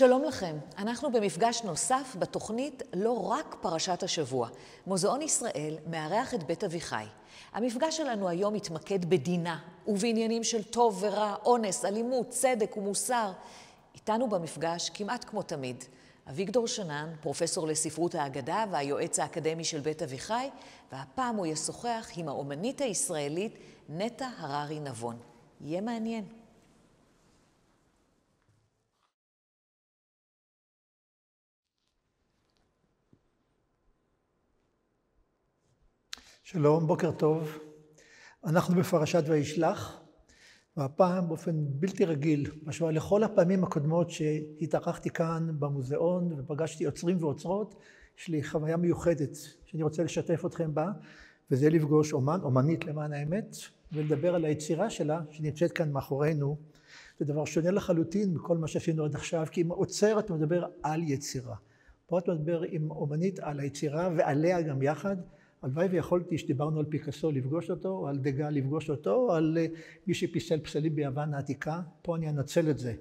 שלום לכם, אנחנו במפגש נוסף בתוכנית לא רק פרשת השבוע. מוזיאון ישראל מארח את בית אביחי. המפגש שלנו היום מתמקד בדינה ובעניינים של טוב ורע, אונס, אלימות, צדק ומוסר. איתנו במפגש כמעט כמו תמיד. אביגדור שנן, פרופסור לספרות האגדה והיועץ האקדמי של בית אביחי, והפעם הוא ישוחח עם האומנית הישראלית נטע הררי נבון. יהיה מעניין. שלום, בוקר טוב. אנחנו בפרשת וישלח, והפעם באופן בלתי רגיל, בהשוואה לכל הפעמים הקודמות שהתארחתי כאן במוזיאון ופגשתי יוצרים ואוצרות, יש לי חוויה מיוחדת שאני רוצה לשתף אתכם בה, וזה לפגוש אומנית למען האמת, ולדבר על היצירה שלה שנמצאת כאן מאחורינו. זה דבר שונה לחלוטין מכל מה שעשינו עד עכשיו, כי עם עוצר אתה מדבר על יצירה. פה אתה מדבר עם אומנית על היצירה ועליה גם יחד. הלוואי ויכולתי שדיברנו על פיקאסו לפגוש אותו, או על דגה לפגוש אותו, או על מי שפיסל פסלים ביוון העתיקה. פה אני אנצל את זה,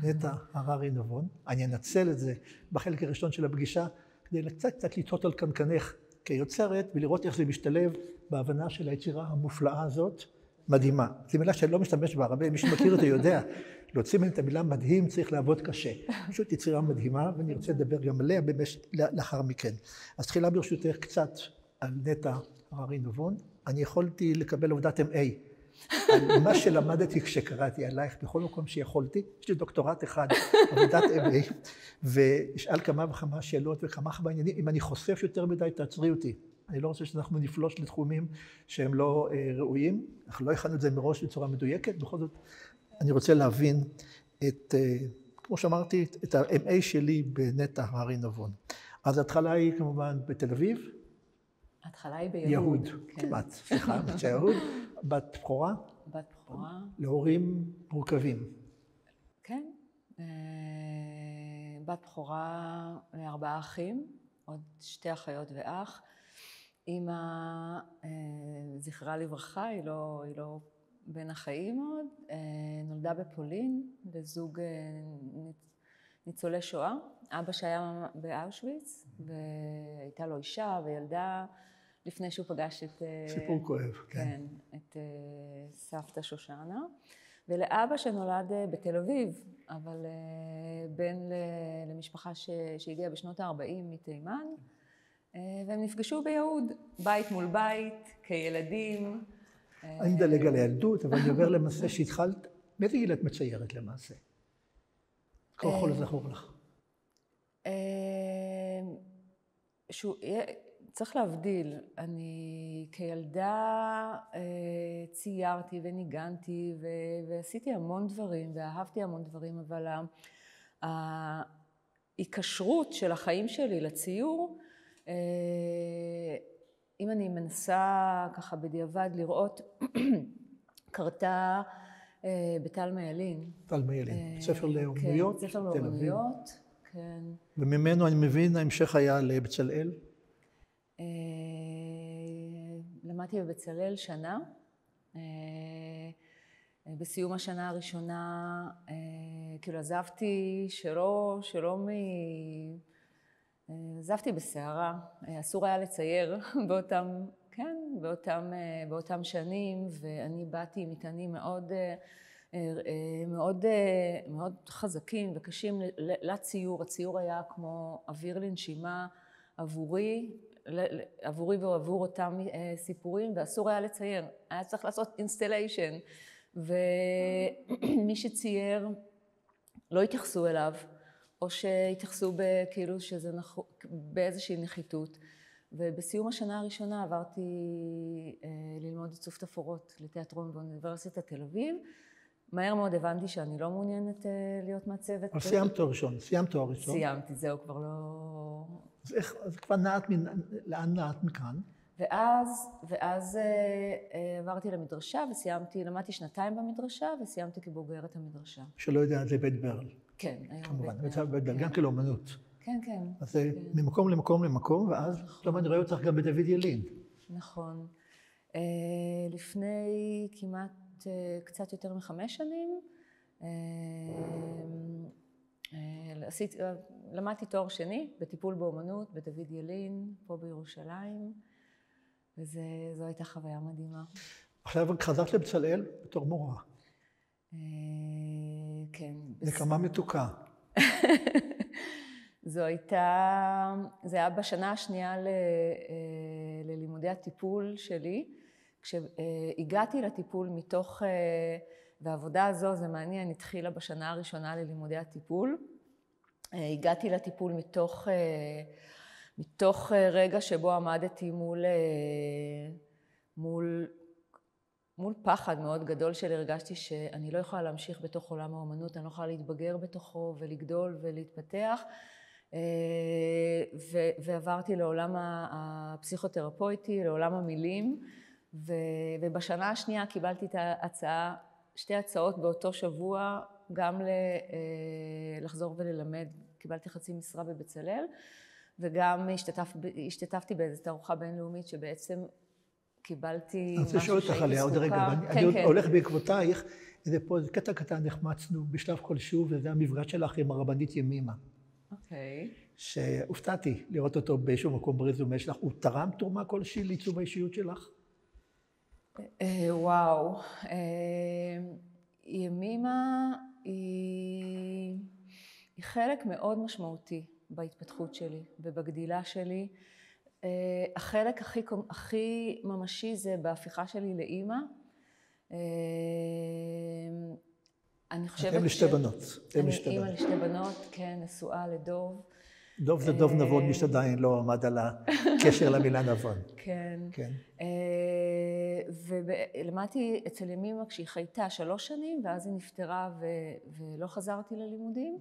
נטע הררי נבון. אני אנצל את זה בחלק הראשון של הפגישה, כדי קצת לטעות על קנקנך כיוצרת, ולראות איך זה משתלב בהבנה של היצירה המופלאה הזאת. מדהימה. זו מילה שאני לא משתמש בה הרבה, מי שמכיר אותי יודע. להוציא ממני את המילה מדהים צריך לעבוד קשה. פשוט יצירה מדהימה, ואני רוצה לדבר גם עליה לאחר מכן. אז תחילה ברשותך קצת על נטע הררי נבון. אני יכולתי לקבל עבודת MA על מה שלמדתי כשקראתי עלייך בכל מקום שיכולתי. יש לי דוקטורט אחד, עבודת MA, וישאל כמה וכמה שאלות וכמה עניינים. אם אני חושף יותר מדי, תעצרי אותי. אני לא רוצה שאנחנו נפלוש לתחומים שהם לא ראויים. אנחנו לא הכנו את זה מראש בצורה מדויקת. בכל זאת, אני רוצה להבין את, כמו שאמרתי, את ה-MA שלי בנטע הררי נבון. אז ההתחלה היא כמובן בתל אביב. ההתחלה היא ביהוד. יהוד, כמעט, סליחה, יהוד. בת בכורה? בת בכורה. להורים מורכבים. כן. בת בכורה ל4 אחים, עוד 2 אחיות ואח. אמא, זכרה לברכה, היא לא בין החיים עוד, נולדה בפולין לזוג ניצולי שואה. אבא שהיה באושוויץ, והייתה לו אישה וילדה לפני שהוא פגש את... סיפור כואב, כן. את סבתא שושנה. ולאבא שנולד בתל אביב, אבל בן למשפחה שהגיעה בשנות ה-40 מתימן, והם נפגשו ביהוד, בית מול בית, כילדים. אני מדלג על הילדות, אבל אני עובר למעשה שהתחלת, באיזה גיל את מציירת למעשה? כל יכול לזכור לך. צריך להבדיל, אני כילדה ציירתי וניגנתי ועשיתי המון דברים ואהבתי המון דברים, אבל ההיקשרות של החיים שלי לציור, אם אני מנסה ככה בדיעבד לראות, קרתה בטל מיילין. טל מיילין, ספר לאומנויות, כן, ספר לאומנויות, כן. וממנו אני מבין ההמשך היה לבצלאל? למדתי בבצלאל שנה. בסיום השנה הראשונה, כאילו עזבתי עזבתי בסערה. אסור היה לצייר באותם שנים, ואני באתי עם מטענים מאוד חזקים וקשים לציור. הציור היה כמו אוויר לנשימה עבורי ועבור אותם סיפורים, ואסור היה לצייר. היה צריך לעשות אינסטליישן, ומי שצייר לא התייחסו אליו, או שהתייחסו כאילו שזה באיזושהי נחיתות. ובסיום השנה הראשונה עברתי ללמוד עיצוב תפאורות לתיאטרון באוניברסיטת תל אביב. מהר מאוד הבנתי שאני לא מעוניינת להיות מעצבת. אבל סיימת תואר ראשון, סיימתי, זהו, כבר לא... אז כבר לאן נעת מכאן? ואז עברתי למדרשה וסיימתי, למדתי 2 במדרשה וסיימתי כבוגרת המדרשה. שלא יודע, זה בית ברל. כן, כמובן, בית ברל, גם כאומנות. כן, כן. אז זה ממקום למקום, ואז פתאום אני רואה אותך גם בדוד ילין. נכון. לפני כמעט קצת יותר מ5 שנים, למדתי תואר שני בטיפול באומנות בדוד ילין, פה בירושלים, וזו הייתה חוויה מדהימה. עכשיו חזרת לבצלאל בתור מורה. כן. נקמה מתוקה. זה היה בשנה השנייה ללימודי הטיפול שלי, כשהגעתי לטיפול מתוך, והעבודה הזו, זה מעניין, התחילה בשנה הראשונה ללימודי הטיפול. הגעתי לטיפול מתוך רגע שבו עמדתי מול פחד מאוד גדול שלי. הרגשתי שאני לא יכולה להמשיך בתוך עולם האומנות, אני לא יכולה להתבגר בתוכו ולגדול ולהתפתח. ועברתי לעולם הפסיכותרפויטי, לעולם המילים, ובשנה השנייה קיבלתי את שתי הצעות באותו שבוע, גם לחזור וללמד, קיבלתי חצי משרה בבצלאל, וגם השתתפתי באיזו תערוכה בינלאומית שבעצם קיבלתי משהו שהייתי זקוקה. אני רוצה לשאול אותך עליה עוד רגע, אני הולך בעקבותייך, זה פה קטע קטן נחמצנו בשלב כלשהו, וזה המפגש שלך עם הרבנית ימימה. אוקיי. שהופתעתי לראות אותו באיזשהו מקום ברזומה שלך. הוא תרם תרומה כלשהי לעיצוב האישיות שלך? וואו. ימימה היא חלק מאוד משמעותי בהתפתחות שלי ובגדילה שלי. החלק הכי ממשי זה בהפיכה שלי לאימא. אני חושבת אתם לשתי בנות. אני אימא לשתי בנות, כן, נשואה לדוב. דוב זה דוב נבון, מי שעדיין לא עמד על הקשר למילה נבון. כן. כן. ולמדתי אצל ימימה כשהיא חייתה 3 שנים, ואז היא נפטרה ולא חזרתי ללימודים.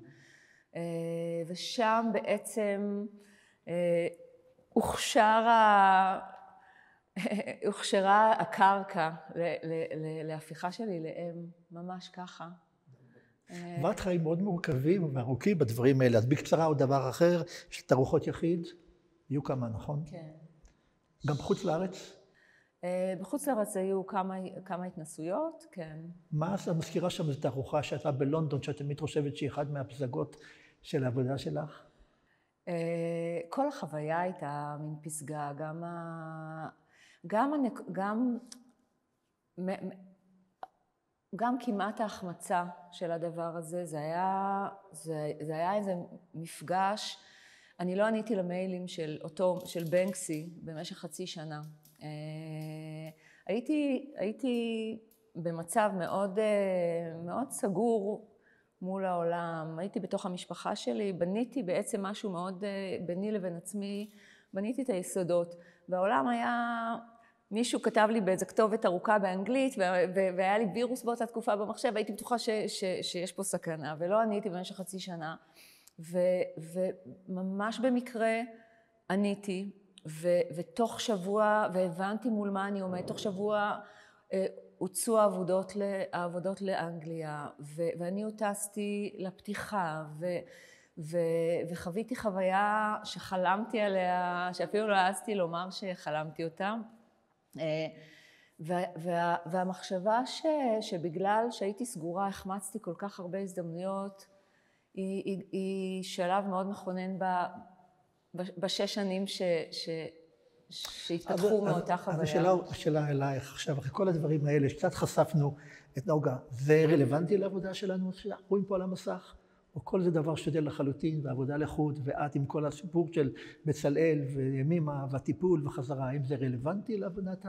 ושם בעצם הוכשרה הקרקע להפיכה שלי לאם, ממש ככה. עברת חיים מאוד מורכבים וארוכים בדברים האלה. אז בקצרה עוד דבר אחר, של תערוכות יחיד, היו כמה, נכון? כן. גם בחוץ לארץ? בחוץ לארץ היו כמה התנסויות, כן. מה את מזכירה שם? זו תערוכה שהייתה בלונדון, שאת תמיד חושבת שהיא אחת מהפסגות של העבודה שלך? כל החוויה הייתה מין פסגה, גם כמעט ההחמצה של הדבר הזה, זה היה איזה מפגש. אני לא עניתי למיילים של בנקסי במשך חצי שנה. הייתי במצב מאוד סגור מול העולם, הייתי בתוך המשפחה שלי, בניתי בעצם משהו מאוד ביני לבין עצמי, בניתי את היסודות, והעולם היה, מישהו כתב לי באיזה כתובת ארוכה באנגלית, והיה לי וירוס באותה תקופה במחשב, והייתי בטוחה שיש פה סכנה, ולא עניתי במשך חצי שנה, וממש במקרה עניתי, ותוך שבוע, והבנתי מול מה אני עומד, תוך שבוע הוצאו העבודות לאנגליה, ואני הוטסתי לפתיחה, וחוויתי חוויה שחלמתי עליה, שאפילו לא העזתי לומר שחלמתי אותה. והמחשבה שבגלל שהייתי סגורה, החמצתי כל כך הרבה הזדמנויות, היא שלב מאוד מכונן בשש שנים שהתפתחו מאותה חוויה. אז השאלה אלייך עכשיו, אחרי כל הדברים האלה, שקצת חשפנו את נוגה, זה רלוונטי לעבודה שלנו שאנחנו רואים פה על המסך? או כל זה דבר שתל לחלוטין, ועבודה לחוד, ואת עם כל הסיפור של בצלאל וימימה והטיפול וחזרה, האם זה רלוונטי להבנת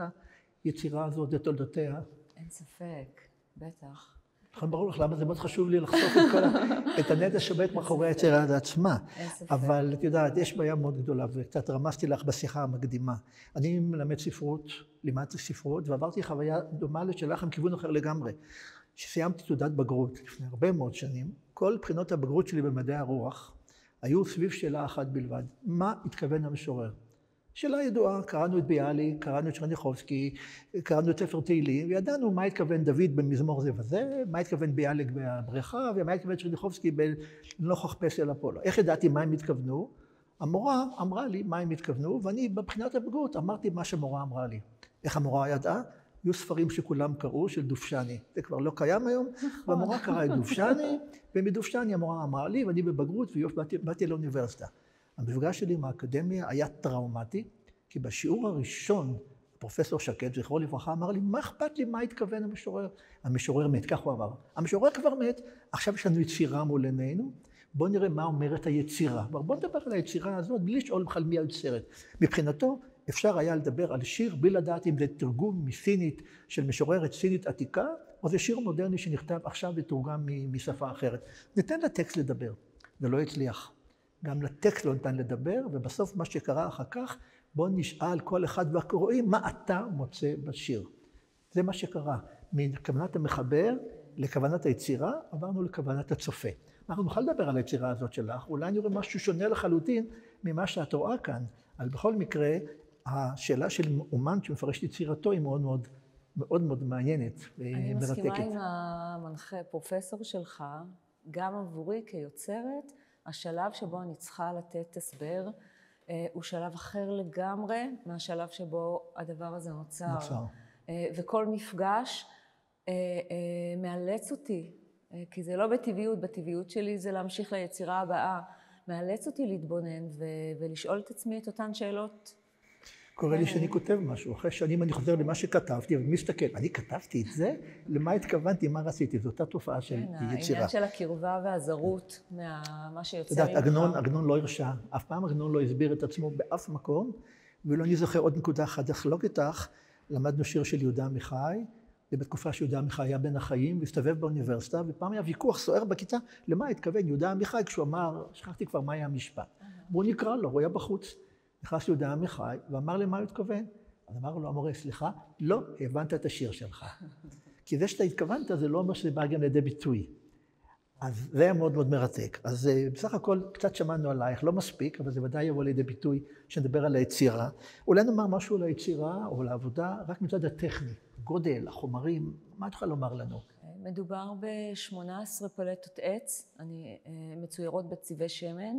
היצירה הזאת ותולדותיה? אין ספק, בטח. לכן ברור לך למה זה מאוד חשוב לי לחשוף את הנדע שבאת מאחורי היצירה עצמה. אבל את יודעת, יש בעיה מאוד גדולה, וקצת רמזתי לך בשיחה המקדימה. אני מלמד ספרות, לימדתי ספרות, ועברתי חוויה דומה לשלך עם כיוון אחר לגמרי. כשסיימתי תעודת בגרות לפני הרבה מאוד שנים, כל בחינות הבגרות שלי במדעי הרוח היו סביב שאלה אחת בלבד. מה התכוון המשורר? שאלה ידועה, קראנו את ביאליק, קראנו את צ'רניחובסקי, קראנו את ספר תהילים, וידענו מה התכוון דוד במזמור זה וזה, מה התכוון ביאליק בבריכה, ומה התכוון צ'רניחובסקי בנוכח פסל אפולו. איך ידעתי מה הם התכוונו? המורה אמרה לי מה הם התכוונו, ואני בבחינת הבגרות אמרתי מה שהמורה אמרה לי. איך המורה ידעה? היו ספרים שכולם קראו, של דובשני. זה כבר לא קיים היום, והמורה קראה את דובשני, ומדובשני המורה אמרה לי, ואני בבגרות, ובאתי לאוניברסיטה. המפגש שלי עם האקדמיה היה טראומטי, כי בשיעור הראשון, פרופסור שקד, זכרו לברכה, אמר לי, מה אכפת לי, מה התכוון המשורר? המשורר מת, כך הוא אמר. המשורר כבר מת, עכשיו יש לנו יצירה מול עינינו, בואו נראה מה אומרת היצירה. בואו נדבר על היצירה הזאת, בלי לשאול בכלל מי היוצרת. מבחינתו, אפשר היה לדבר על שיר, בלי לדעת אם זה תרגום מסינית של משוררת סינית עתיקה, או זה שיר מודרני שנכתב עכשיו ותורגם משפה אחרת. ניתן לטקסט לדבר, זה לא הצליח. גם לטקסט לא ניתן לדבר, ובסוף מה שקרה אחר כך, בואו נשאל כל אחד והקוראים, מה אתה מוצא בשיר. זה מה שקרה. מכוונת המחבר לכוונת היצירה, עברנו לכוונת הצופה. אנחנו נוכל לדבר על היצירה הזאת שלך, אולי נראה משהו שונה לחלוטין ממה שאת רואה כאן. אבל בכל מקרה, השאלה של אומן שמפרש את יצירתו היא מאוד מאוד, מאוד מאוד מעניינת ומרתקת. אני מסכימה עם המנחה, פרופסור שלך, גם עבורי כיוצרת, השלב שבו אני צריכה לתת הסבר, הוא שלב אחר לגמרי מהשלב שבו הדבר הזה נוצר. וכל מפגש מאלץ אותי, כי זה לא בטבעיות, בטבעיות שלי זה להמשיך ליצירה הבאה, מאלץ אותי להתבונן ולשאול את עצמי את אותן שאלות. קורה לי שאני כותב משהו, אחרי שנים אני חוזר למה שכתבתי, ומסתכל, אני כתבתי את זה? למה התכוונתי, מה רציתי? זו אותה תופעה של יצירה. העניין של הקרבה והזרות, מה שיוצא ממך. את יודעת, עגנון לא הרשה, אף פעם עגנון לא הסביר את עצמו באף מקום, ולא אני זוכר עוד נקודה אחת לחלוק איתך, למדנו שיר של יהודה עמיחי, ובתקופה שיהודה עמיחי היה בין החיים, והסתובב באוניברסיטה, ופעם היה ויכוח סוער בכיתה, למה התכוון יהודה עמיחי כשהוא אמר, שכחתי כבר מה היה המשפט. והוא נקרא לו, הוא היה בחוץ. נכנס יהודה עמיחי, ואמר למה הוא התכוון. אז אמר לו, המורה, סליחה, לא הבנת את השיר שלך. כי זה שאתה התכוונת, זה לא אומר שזה בא גם לידי ביטוי. אז זה היה מאוד מאוד מרתק. אז בסך הכל קצת שמענו עלייך, לא מספיק, אבל זה ודאי יבוא לידי ביטוי שנדבר על היצירה. אולי נאמר משהו על היצירה או על העבודה, רק מצד הטכני, גודל, החומרים, מה את יכולה לומר לנו? מדובר ב-18 פלטות עץ, מצוירות בצבעי שמן.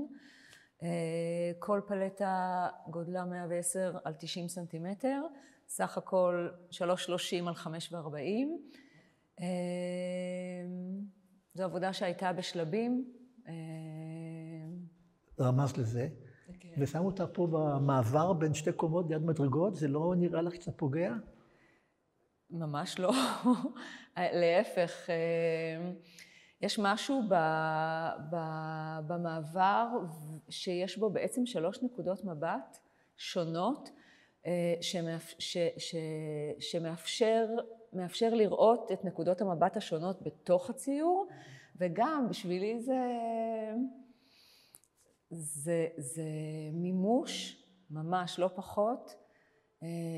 כל פלטה גודלה 110 על 90 סנטימטר, סך הכל 330 על 540. זו עבודה שהייתה בשלבים. רמז לזה. ושמו אותה פה במעבר בין שתי קומות ליד מדרגות, זה לא נראה לך קצת פוגע? ממש לא. להפך, יש משהו במעבר שיש בו בעצם 3 נקודות מבט שונות, שמאפשר לראות את נקודות המבט השונות בתוך הציור, וגם בשבילי זה מימוש, ממש לא פחות,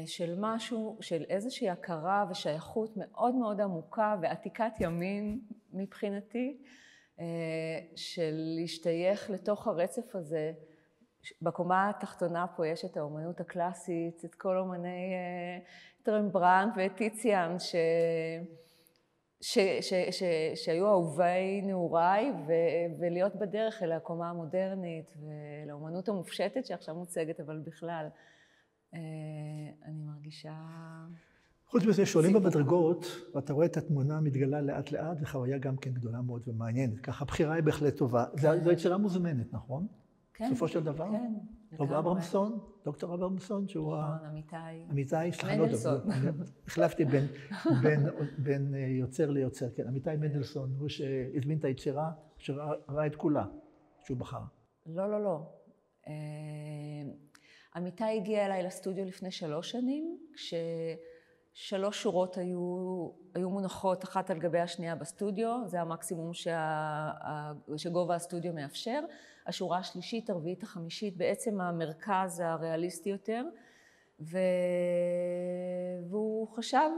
של משהו, של איזושהי הכרה ושייכות מאוד מאוד עמוקה ועתיקת ימין מבחינתי, של להשתייך לתוך הרצף הזה. בקומה התחתונה פה יש את האומנות הקלאסית, את כל אומני רמברנדט וטיציאן שהיו אהובי נעוריי, ולהיות בדרך אל הקומה המודרנית ולאומנות המופשטת שעכשיו מוצגת, אבל בכלל אני מרגישה... חוץ מזה, שעולים במדרגות, ואתה רואה את התמונה מתגלה לאט לאט, וחוויה גם כן גדולה מאוד ומעניינת. ככה, הבחירה היא בהחלט טובה. זו יצירה מוזמנת, נכון? כן. בסופו של דבר? כן. רב אברמסון, דוקטור אברמסון, שהוא אמיתי. מנדלסון. החלפתי בין יוצר ליוצר, כן. אמיתי מנדלסון, הוא שהזמין את היצירה, שראה את כולה, שהוא בחר. לא. אמיתי הגיע אליי לסטודיו לפני 3 שנים, כש3 שורות היו מונחות אחת על גבי השנייה בסטודיו, זה המקסימום שגובה הסטודיו מאפשר. השורה השלישית, הרביעית, החמישית, בעצם המרכז הריאליסטי יותר, והוא חשב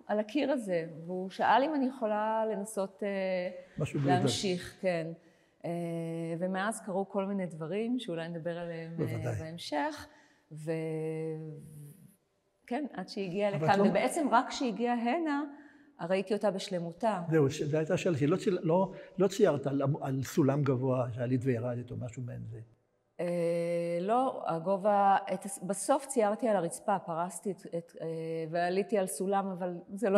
על הקיר הזה, והוא שאל אם אני יכולה לנסות להמשיך, כן. ומאז קרו כל מיני דברים שאולי נדבר עליהם בהמשך, וכן, עד שהגיעה לכאן, ובעצם רק כשהגיעה הנה, ראיתי אותה בשלמותה. זהו, זו הייתה שאלתי, לא ציירת על סולם גבוה שעלית וירדת או משהו מעין זה. לא, הגובה, בסוף ציירתי על הרצפה, פרסתי ועליתי על סולם, אבל זה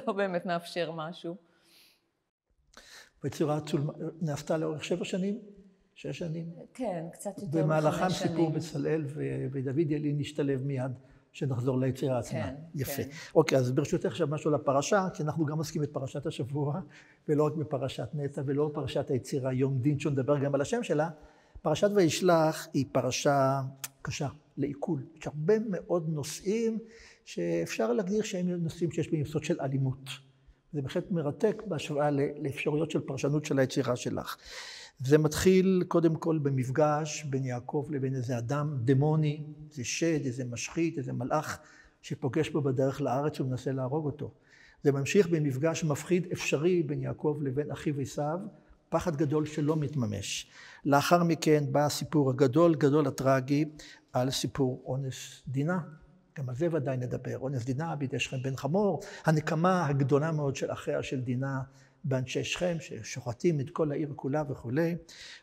לא באמת מאפשר משהו. והיצירה נעשתה לאורך 7 שנים? 6 שנים? כן, קצת יותר מ5 שנים. במהלכם סיפור בצלאל ודוד ילין נשתלב מיד, שנחזור ליצירה עצמה. כן, יפה. כן. אוקיי, אז ברשותך עכשיו משהו לפרשה, כי אנחנו גם עוסקים בפרשת השבוע, ולא רק בפרשת נטע, ולא בפרשת היצירה יום דין, שנדבר גם על השם שלה. פרשת וישלח היא פרשה קשה, לעיכול. יש הרבה מאוד נושאים שאפשר להגדיר שהם נושאים שיש בהם יסוד של אלימות. זה בהחלט מרתק בהשוואה לאפשרויות של פרשנות של היצירה שלך. זה מתחיל קודם כל במפגש בין יעקב לבין איזה אדם דמוני, איזה שד, איזה משחית, איזה מלאך שפוגש בו בדרך לארץ ומנסה להרוג אותו. זה ממשיך במפגש מפחיד אפשרי בין יעקב לבין אחיו עשיו, פחד גדול שלא מתממש. לאחר מכן בא הסיפור הגדול, גדול הטרגי, על סיפור אונס דינה. גם על זה ודאי נדבר. אונס דינה בידי שכם בן חמור, הנקמה הגדולה מאוד של אחיה של דינה באנשי שכם, ששוחטים את כל העיר כולה וכו'.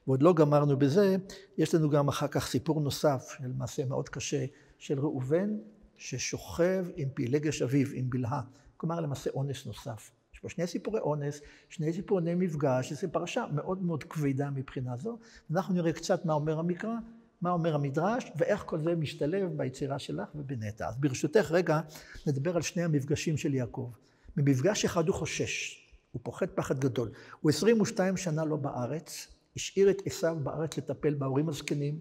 ועוד לא גמרנו בזה, יש לנו גם אחר כך סיפור נוסף, של מעשה מאוד קשה, של ראובן, ששוכב עם פילגש אביו, עם בלהה. כלומר, למעשה אונס נוסף. יש פה 2 סיפורי אונס, 2 סיפורי מפגש, זו פרשה מאוד מאוד כבדה מבחינה זו. אנחנו נראה קצת מה אומר המקרא, מה אומר המדרש, ואיך כל זה משתלב ביצירה שלך ובנטע. אז ברשותך רגע, נדבר על 2 המפגשים של יעקב. במפגש אחד הוא חושש. הוא פוחד פחד גדול. הוא 22 שנה לא בארץ, השאיר את עשיו בארץ לטפל בהורים הזקנים.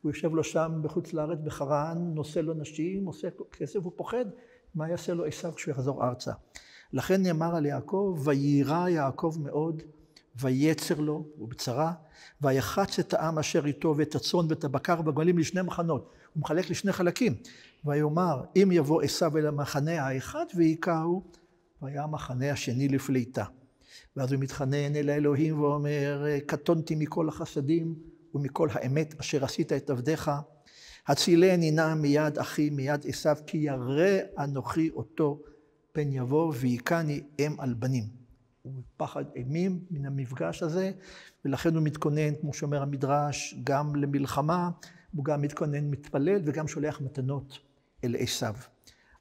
הוא יושב לו שם בחוץ לארץ בחרן, נושא לו נשים, עושה כסף, הוא פוחד מה יעשה לו עשיו כשהוא יחזור ארצה. לכן נאמר על יעקב, ויירא יעקב מאוד, ויצר לו, הוא בצרה, ויחץ את העם אשר איתו ואת הצאן ואת הבקר והגמלים ל2 מחנות. הוא מחלק ל2 חלקים. ויאמר, אם יבוא עשיו אל המחנה האחד והיכהו, והיה המחנה השני לפליטה. ואז הוא מתחנן אל האלוהים ואומר, קטונתי מכל החסדים ומכל האמת אשר עשית את עבדיך. הצילני נא מיד אחי מיד עשיו, כי ירא אנוכי אותו פן יבוא והיכני אם על בנים. הוא פחד אימים מן המפגש הזה, ולכן הוא מתכונן, כמו שאומר המדרש, גם למלחמה, הוא גם מתכונן, מתפלל וגם שולח מתנות אל עשיו.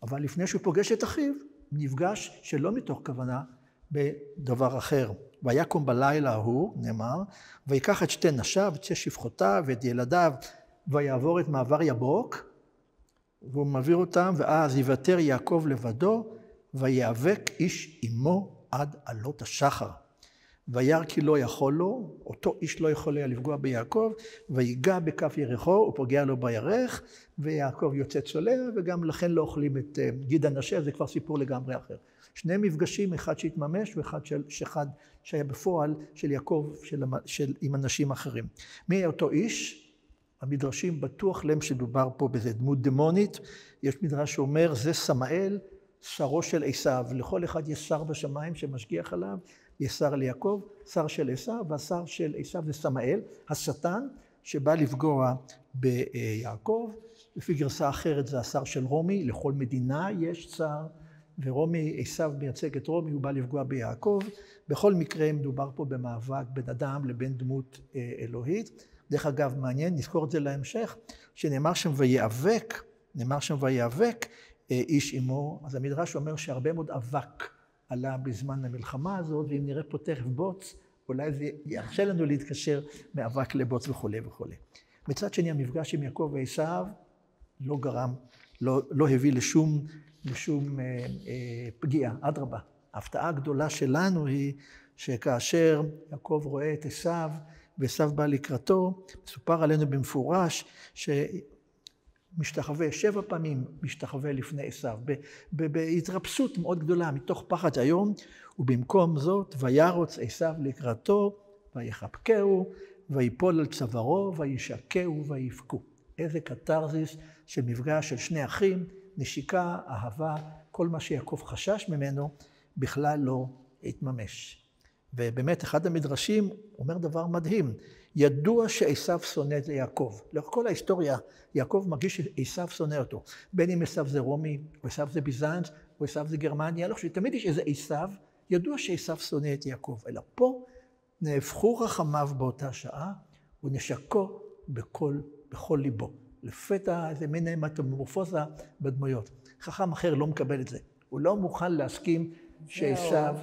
אבל לפני שהוא פוגש את אחיו, נפגש שלא מתוך כוונה בדבר אחר. ויקום בלילה ההוא, נאמר, ויקח את 2 נשיו, את 6 שפחותיו ואת ילדיו, ויעבור את מעבר יבוק, והוא מעביר אותם, ואז יוותר יעקב לבדו, ויאבק איש עמו עד עלות השחר. וירא כי לא יכול לו, אותו איש לא יכול היה לפגוע ביעקב, ויגע בכף ירחו, הוא פוגע לו בירך, ויעקב יוצא צולע, וגם לכן לא אוכלים את גיד הנשה, זה כבר סיפור לגמרי אחר. 2 מפגשים, אחד שהתממש, ואחד שהיה בפועל של יעקב עם אנשים אחרים. מי היה אותו איש? המדרשים בטוח להם שדובר פה באיזה דמות דמונית. יש מדרש שאומר, זה סמאל, שרו של עשיו. לכל אחד יש שר בשמיים שמשגיח עליו. יש שר ליעקב, שר של עשיו, והשר של עשיו זה סמאל, השטן שבא לפגוע ביעקב. לפי גרסה אחרת זה השר של רומי, לכל מדינה יש שר, ורומי, עשיו מייצג את רומי, הוא בא לפגוע ביעקב. בכל מקרה מדובר פה במאבק בין אדם לבין דמות אלוהית. דרך אגב, מעניין, נזכור את זה להמשך, שנאמר שם ויאבק איש עמו. אז המדרש אומר שהרבה מאוד אבק עלה בזמן המלחמה הזאת, ואם נראה פה תכף בוץ, אולי זה ירשה לנו להתקשר מאבק לבוץ וכו' וכו'. מצד שני, המפגש עם יעקב ועשיו לא גרם, לא הביא לשום פגיעה, אדרבה. ההפתעה הגדולה שלנו היא שכאשר יעקב רואה את עשיו, ועשיו בא לקראתו, מסופר עלינו במפורש משתחווה 7 פעמים, משתחווה לפני עשיו, בהתרפסות מאוד גדולה, מתוך פחד היום, ובמקום זאת, וירוץ עשיו לקראתו, ויחבקהו, ויפול על צווארו, וישקהו ויבכו. איזה קתרזיס של מפגש של 2 אחים, נשיקה, אהבה, כל מה שיעקב חשש ממנו, בכלל לא התממש. ובאמת, אחד המדרשים אומר דבר מדהים, ידוע שעשיו שונא את יעקב. לאורך כל ההיסטוריה, יעקב מרגיש שעשיו שונא אותו. בין אם עשיו זה רומי, או עשיו זה ביזנץ, או עשיו זה גרמניה, לא חושב, תמיד יש איזה עשיו, ידוע שעשיו שונא את יעקב. אלא פה נהפכו רחמיו באותה שעה, ונשקו בכל בכל ליבו. לפתע איזה מין מטמורפוזה בדמויות. חכם אחר לא מקבל את זה. הוא לא מוכן להסכים שעשיו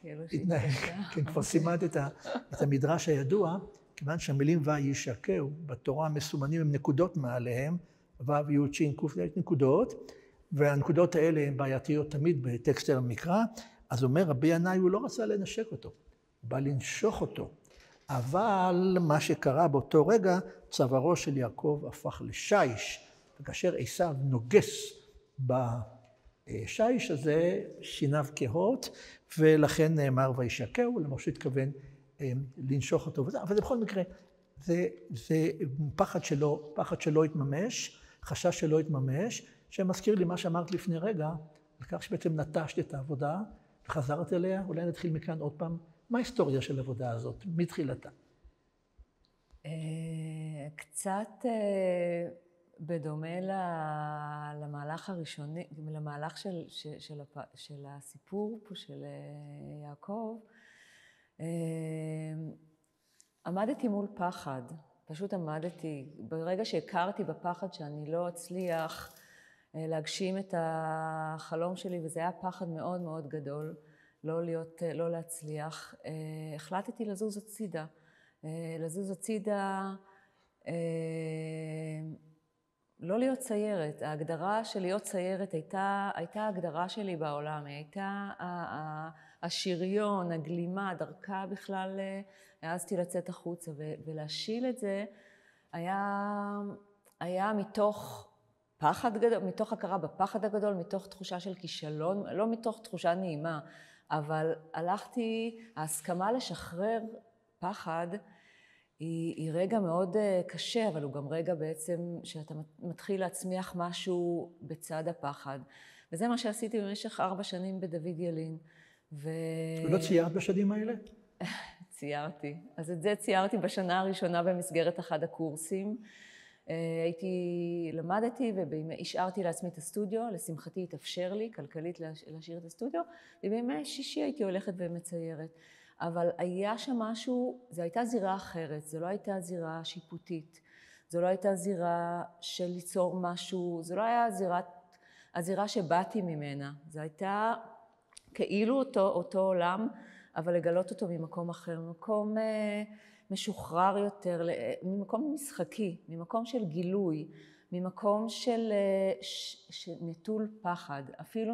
יתנהג. כן, כבר סימנת את המדרש הידוע, כיוון שהמילים וישקהו בתורה מסומנים עם נקודות מעליהם, ו' י' ש' ק' יש נקודות, והנקודות האלה הן בעייתיות תמיד בטקסט המקרא, אז אומר רבי ינאי הוא לא רצה לנשק אותו, הוא בא לנשוך אותו. אבל מה שקרה באותו רגע, צווארו של יעקב הפך לשיש, וכאשר עשיו נוגס בשיש הזה, שיניו כהות, ולכן נאמר וישקהו, למרות שהתכוון לנשוך אותו. אבל בכל מקרה, זה פחד שלא יתממש, חשש שלא יתממש, שמזכיר לי מה שאמרת לפני רגע, על כך שבעצם נטשת את העבודה, וחזרת אליה. אולי נתחיל מכאן עוד פעם. מה ההיסטוריה של העבודה הזאת, מתחילתה? קצת בדומה למהלך הראשוני, למהלך של הסיפור פה של יעקב, עמדתי מול פחד, פשוט עמדתי. ברגע שהכרתי בפחד שאני לא אצליח להגשים את החלום שלי, וזה היה פחד מאוד מאוד גדול, לא להצליח, החלטתי לזוז הצידה, לא להיות ציירת. ההגדרה של להיות ציירת הייתה ההגדרה שלי בעולם, היא הייתה השריון, הגלימה, דרכה בכלל, העזתי לצאת החוצה, ולהשיל את זה היה מתוך פחד גדול, מתוך הכרה בפחד הגדול, מתוך תחושה של כישלון, לא מתוך תחושה נעימה, אבל ההסכמה לשחרר פחד היא רגע מאוד קשה, אבל הוא גם רגע בעצם שאתה מתחיל להצמיח משהו בצד הפחד. וזה מה שעשיתי במשך 4 שנים בדוד ילין. ולא ציירת בשנים האלה? ציירתי. אז את זה ציירתי בשנה הראשונה במסגרת אחד הקורסים. למדתי והשארתי לעצמי את הסטודיו, לשמחתי התאפשר לי כלכלית להשאיר את הסטודיו, ובימי שישי הייתי הולכת ומציירת. אבל היה שם משהו, זו הייתה זירה אחרת, זו לא הייתה זירה שיפוטית, זו לא הייתה זירה של ליצור משהו, זו לא היה הזירה שבאתי ממנה, זו הייתה כאילו אותו עולם, אבל לגלות אותו ממקום אחר, ממקום משוחרר יותר, ממקום משחקי, ממקום של גילוי, ממקום של נטול פחד, אפילו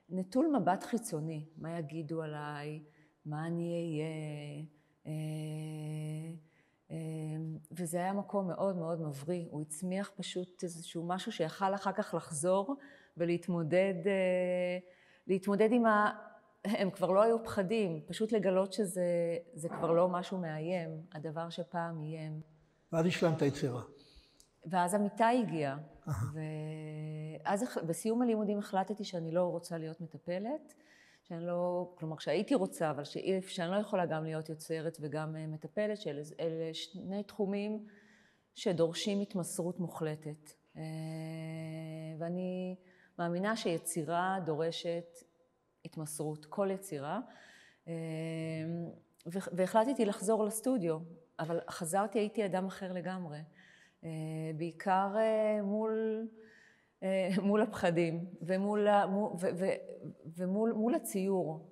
נטול מבט חיצוני, מה יגידו עליי, מה אני אהיה, וזה היה מקום מאוד מאוד מבריא, הוא הצמיח פשוט איזשהו משהו שיכל אחר כך לחזור ולהתמודד עם הם כבר לא היו פחדים, פשוט לגלות שזה כבר לא משהו מאיים, הדבר שפעם איים. ואז השלמת יצירה. ואז המיטה הגיעה, ואז בסיום הלימודים החלטתי שאני לא רוצה להיות מטפלת, כלומר שהייתי רוצה, אבל שאני לא יכולה גם להיות יוצרת וגם מטפלת, שאלה 2 תחומים שדורשים התמסרות מוחלטת. ואני מאמינה שיצירה דורשת התמסרות, כל יצירה, והחלטתי לחזור לסטודיו, אבל חזרתי, הייתי אדם אחר לגמרי, בעיקר מול הפחדים ומול הציור.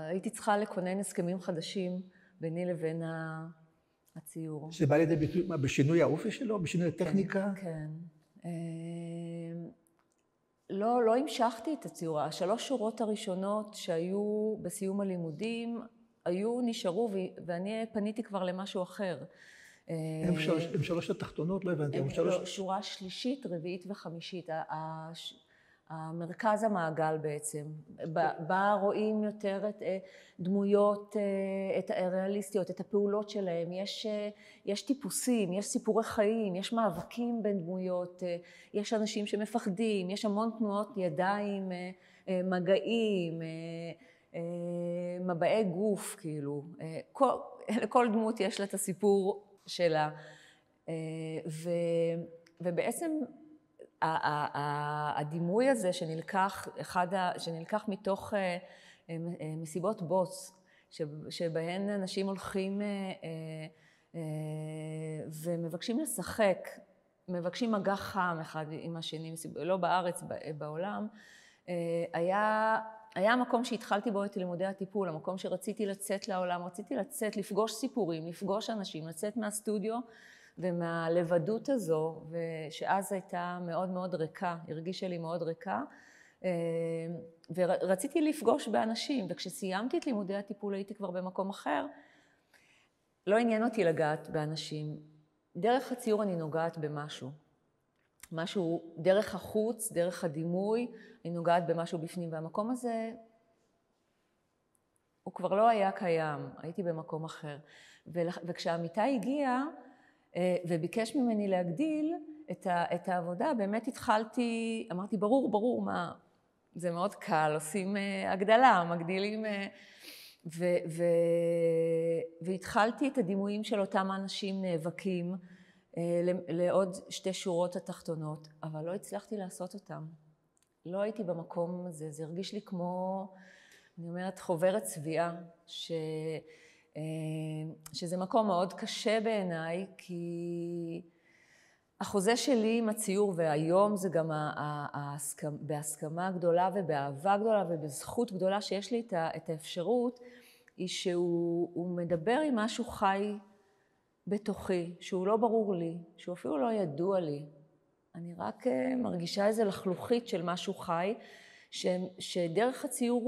הייתי צריכה לכונן הסכמים חדשים ביני לבין הציור. זה בא לידי ביטוי בשינוי האופי שלו, בשינוי הטכניקה? כן. לא המשכתי את הציור. 3 שורות הראשונות שהיו בסיום הלימודים, נשארו, ואני פניתי כבר למשהו אחר. הם 3 התחתונות, לא הבנתי. שורה שלישית, רביעית וחמישית, המרכז המעגל בעצם. בה רואים יותר את דמויות, את הריאליסטיות, את הפעולות שלהם. יש טיפוסים, יש סיפורי חיים, יש מאבקים בין דמויות, יש אנשים שמפחדים, יש המון תנועות ידיים, מגעים, מבעי גוף, כאילו. לכל דמות יש לה את הסיפור שלה. ובעצם הדימוי הזה שנלקח מתוך מסיבות בוץ, שבהן אנשים הולכים ומבקשים לשחק, מבקשים מגע חם אחד עם השני, לא בארץ, בעולם, היה המקום שהתחלתי בו את לימודי הטיפול, המקום שרציתי לצאת לעולם, רציתי לצאת, לפגוש סיפורים, לפגוש אנשים, לצאת מהסטודיו ומהלבדות הזו, שאז הייתה מאוד מאוד ריקה, הרגישה לי מאוד ריקה, ורציתי לפגוש באנשים, וכשסיימתי את לימודי הטיפול הייתי כבר במקום אחר, לא עניין אותי לגעת באנשים. דרך הציור אני נוגעת במשהו. משהו דרך החוץ, דרך הדימוי, אני נוגעת במשהו בפנים, והמקום הזה הוא כבר לא היה קיים, הייתי במקום אחר. וכשהעמיתה הגיעה וביקש ממני להגדיל את העבודה, באמת התחלתי, אמרתי ברור מה, זה מאוד קל, עושים הגדלה, מגדילים, והתחלתי את הדימויים של אותם אנשים נאבקים לעוד 2 שורות התחתונות, אבל לא הצלחתי לעשות אותם. לא הייתי במקום הזה, זה הרגיש לי כמו, אני אומרת, חוברת צביעה, שזה מקום מאוד קשה בעיניי, כי החוזה שלי עם הציור, והיום זה גם בהסכמה גדולה ובאהבה גדולה ובזכות גדולה שיש לי את האפשרות, היא שהוא מדבר עם משהו חי בתוכי, שהוא לא ברור לי, שהוא אפילו לא ידוע לי. אני רק מרגישה איזו לחלוכית של משהו חי, שדרך הציור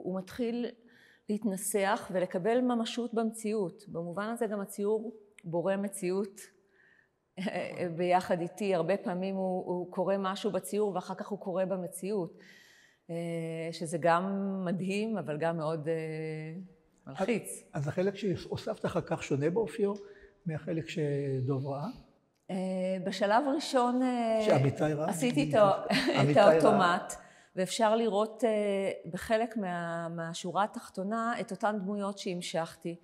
הוא מתחיל להתנסח ולקבל ממשות במציאות. במובן הזה גם הציור בורא מציאות ביחד איתי. הרבה פעמים הוא קורא משהו בציור ואחר כך הוא קורא במציאות. שזה גם מדהים, אבל גם מאוד מלחיץ. אז החלק שהוספת אחר כך שונה באופיו מהחלק שדוב ראה? בשלב הראשון עשיתי את האוטומט, ואפשר לראות בחלק מהשורה התחתונה את אותן דמויות שהמשכתי,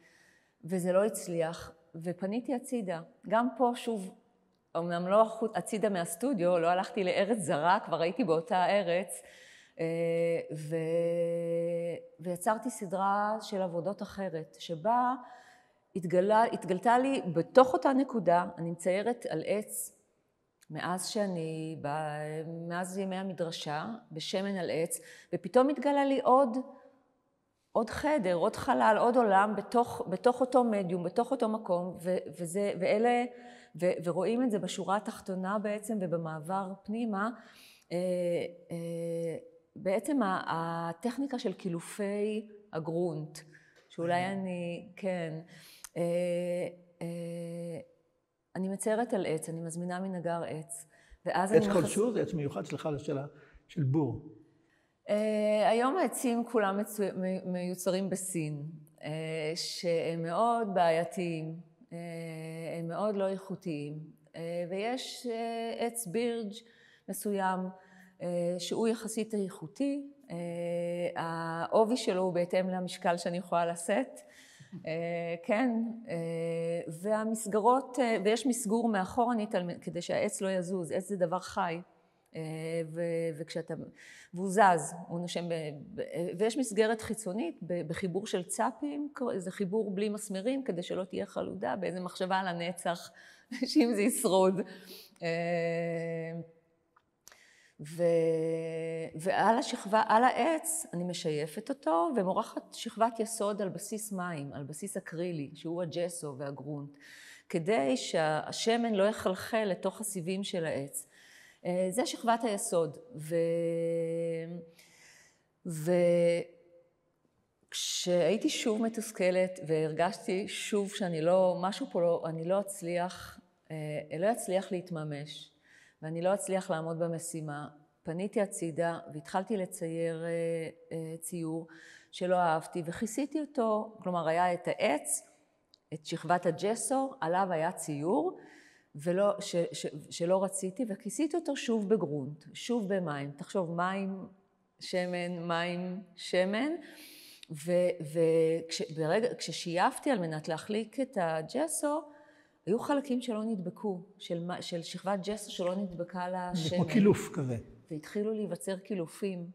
וזה לא הצליח, ופניתי הצידה. גם פה שוב, אמנם לא הצידה מהסטודיו, לא הלכתי לארץ זרה, כבר הייתי באותה ארץ, ויצרתי סדרה של עבודות אחרת, שבה התגלתה לי בתוך אותה נקודה, אני מציירת על עץ, מאז ימי המדרשה, בשמן על עץ, ופתאום התגלה לי עוד חדר, עוד חלל, עוד עולם, בתוך אותו מדיום, בתוך אותו מקום, ורואים את זה בשורה התחתונה בעצם, ובמעבר פנימה, בעצם הטכניקה של קילופי הגרונט, שאולי אני מציירת על עץ, אני מזמינה מנגר עץ, ואז עץ כלשהו זה עץ מיוחד של בור. היום העצים כולם מיוצרים בסין, שהם מאוד בעייתיים, הם מאוד לא איכותיים, ויש עץ בירג' מסוים שהוא יחסית איכותי, העובי שלו הוא בהתאם למשקל שאני יכולה לשאת, כן, והמסגרות, ויש מסגור מאחורנית כדי שהעץ לא יזוז, עץ זה דבר חי, והוא זז, הוא נושם, ויש מסגרת חיצונית בחיבור של צפים, זה חיבור בלי מסמרים כדי שלא תהיה חלודה, באיזה מחשבה על הנצח, שאם זה ישרוד. ועל השכבה, על העץ, אני משייפת אותו ומורחת שכבת יסוד על בסיס מים, על בסיס אקרילי, שהוא הג'סו והגרונט, כדי שהשמן לא יחלחל לתוך הסיבים של העץ. זה שכבת היסוד. וכשהייתי שוב מתוסכלת והרגשתי שוב שאני לא, משהו פה לא, אני לא אצליח להתממש. ואני לא אצליח לעמוד במשימה. פניתי הצידה והתחלתי לצייר ציור שלא אהבתי וכיסיתי אותו, כלומר היה את העץ, את שכבת הג'סו, עליו היה ציור שלא רציתי וכיסיתי אותו שוב בגרונט, שוב במים. תחשוב, מים, שמן, וכששייפתי על מנת להחליק את הג'סו, היו חלקים שלא נדבקו, של שכבת ג'סו שלא נדבקה לשמן. כמו קילוף כזה. והתחילו להיווצר קילופים.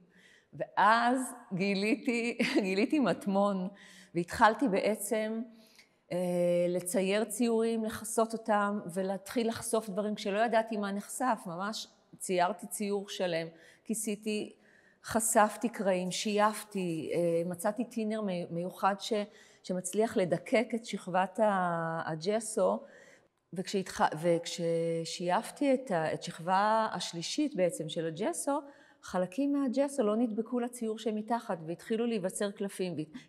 ואז גיליתי מטמון, והתחלתי בעצם לצייר ציורים, לחסות אותם, ולהתחיל לחשוף דברים כשלא ידעתי מה נחשף. ממש ציירתי ציור שלם, כיסיתי, חשפתי קרעים, שייפתי, מצאתי טינר מיוחד שמצליח לדקק את שכבת הג'סו, וכששייפתי את שכבה השלישית בעצם של הג'סו, חלקים מהג'סו לא נדבקו לציור שמתחת, והתחילו להיווצר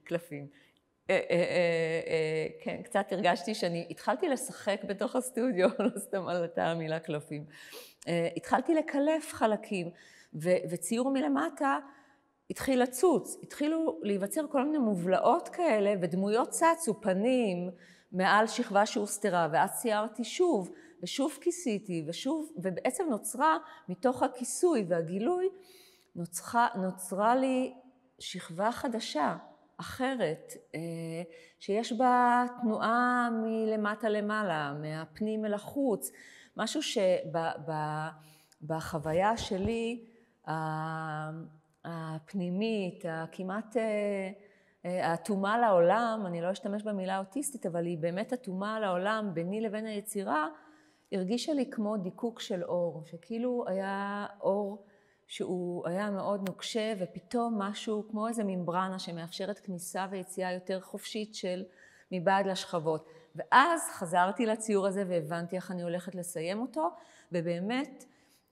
קלפים. כן, קצת הרגשתי שאני התחלתי לשחק בתוך הסטודיו, לא סתם עלתה המילה קלפים. התחלתי לקלף חלקים, וציור מלמטה התחיל לצוץ, התחילו להיווצר כל מיני מובלעות כאלה, ודמויות צצו, פנים, מעל שכבה שהוסתרה, ואז ציירתי שוב, ושוב כיסיתי, ובעצם נוצרה מתוך הכיסוי והגילוי, נוצרה לי שכבה חדשה, אחרת, שיש בה תנועה מלמטה למעלה, מהפנים אל החוץ, משהו שבחוויה שלי, הפנימית, כמעט האטומה לעולם, אני לא אשתמש במילה אוטיסטית, אבל היא באמת אטומה לעולם, ביני לבין היצירה, הרגישה לי כמו דיקוק של אור, שכאילו היה אור שהוא היה מאוד נוקשה, ופתאום משהו כמו איזה ממברנה שמאפשרת כניסה ויציאה יותר חופשית של מבעד לשכבות. ואז חזרתי לציור הזה והבנתי איך אני הולכת לסיים אותו, ובאמת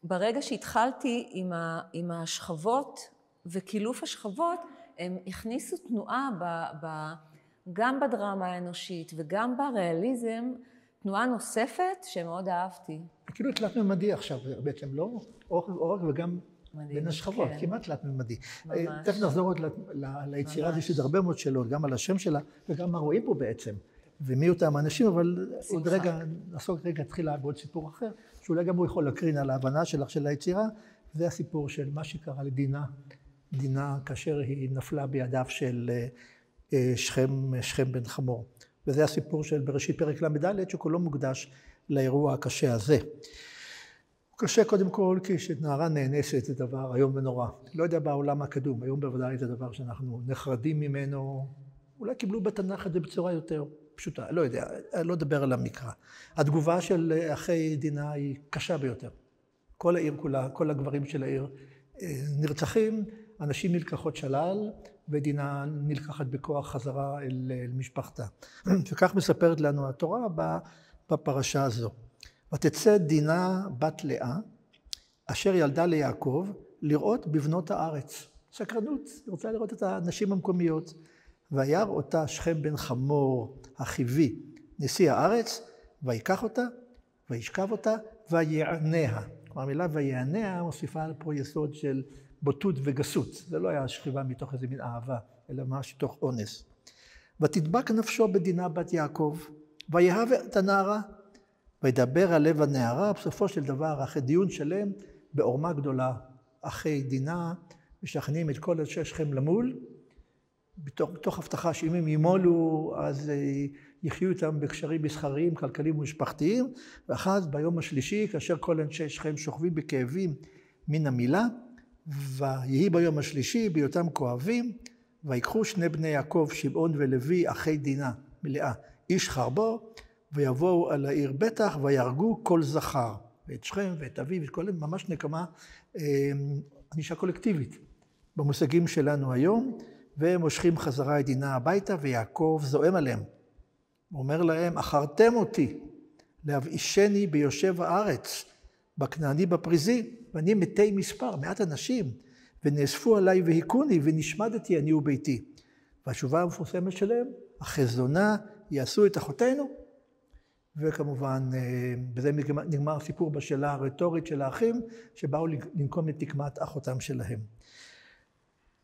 ברגע שהתחלתי עם השכבות וקילוף השכבות, הם הכניסו תנועה גם בדרמה האנושית וגם בריאליזם, תנועה נוספת שמאוד אהבתי. כאילו תלת-ממדי עכשיו בעצם, לא? אורך וגם בין השכבות, כן. כמעט תלת-ממדי. ממש. תכף נחזור עוד ליצירה, יש עוד הרבה מאוד שאלות, גם על השם שלה וגם מה רואים פה בעצם, ומי אותם האנשים, אבל עוד רגע, נעסוק רגע, התחילה בעוד סיפור אחר, שאולי גם הוא יכול להקרין על ההבנה שלך של היצירה, זה הסיפור של מה שקרה לדינה כאשר היא נפלה בידיו של שכם בן חמור. וזה הסיפור של בראשית פרק ל"ד, שכולו מוקדש לאירוע הקשה הזה. הוא קשה קודם כל כי שנערה נאנסת זה דבר איום ונורא. לא יודע בעולם הקדום, היום בוודאי זה דבר שאנחנו נחרדים ממנו, אולי קיבלו בתנ"ך את זה בצורה יותר פשוטה, לא יודע, לא אדבר על המקרא. התגובה של אחי דינה היא קשה ביותר. כל העיר כולה, כל הגברים של העיר נרצחים, אנשים נלקחות שלל, ודינה נלקחת בכוח חזרה אל משפחתה. וכך מספרת לנו התורה בפרשה הזו. ותצא דינה בת לאה, אשר ילדה ליעקב, לראות בבנות הארץ. סקרנות, היא רוצה לראות את הנשים המקומיות. וירא אותה שכם בן חמור, החיבי, נשיא הארץ, ויקח אותה, וישכב אותה, ויעניה. כלומר, המילה ויעניה מוסיפה פה יסוד של בוטות וגסות. זה לא היה שכיבה מתוך איזה מין אהבה, אלא ממש מתוך אונס. ותדבק נפשו בדינה בת יעקב, ויאהב את הנערה, וידבר על לב הנערה, בסופו של דבר, אחרי דיון שלם, בעורמה גדולה, אחרי דינה, משכנעים את כל אנשי שכם למול, בתוך הבטחה שאם הם ימולו, אז יחיו איתם בקשרים מסחריים, כלכליים ומשפחתיים, ואחד ביום השלישי, כאשר כל אנשי שכם שוכבים בכאבים מן המילה, ויהי ביום השלישי, בהיותם כואבים, ויקחו שני בני יעקב, שמעון ולוי, אחי דינה, מלאה, איש חרבו, ויבואו על העיר בטח, ויהרגו כל זכר, ואת שכם ואת אביו, ואת כל ממש נקמה, ענישה קולקטיבית, במושגים שלנו היום, והם מושכים חזרה את דינה הביתה, ויעקב זועם עליהם. הוא אומר להם, אחרתם אותי, להבאישני ביושב הארץ, בכנעני בפריזי, ואני מתי מספר, מעט אנשים, ונאספו עליי והיכוני, ונשמדתי אני וביתי. והתשובה המפורסמת שלהם, החזונה יעשו את אחותינו, וכמובן, בזה נגמר סיפור בשאלה הרטורית של האחים, שבאו לנקום את תקמת אחותם שלהם.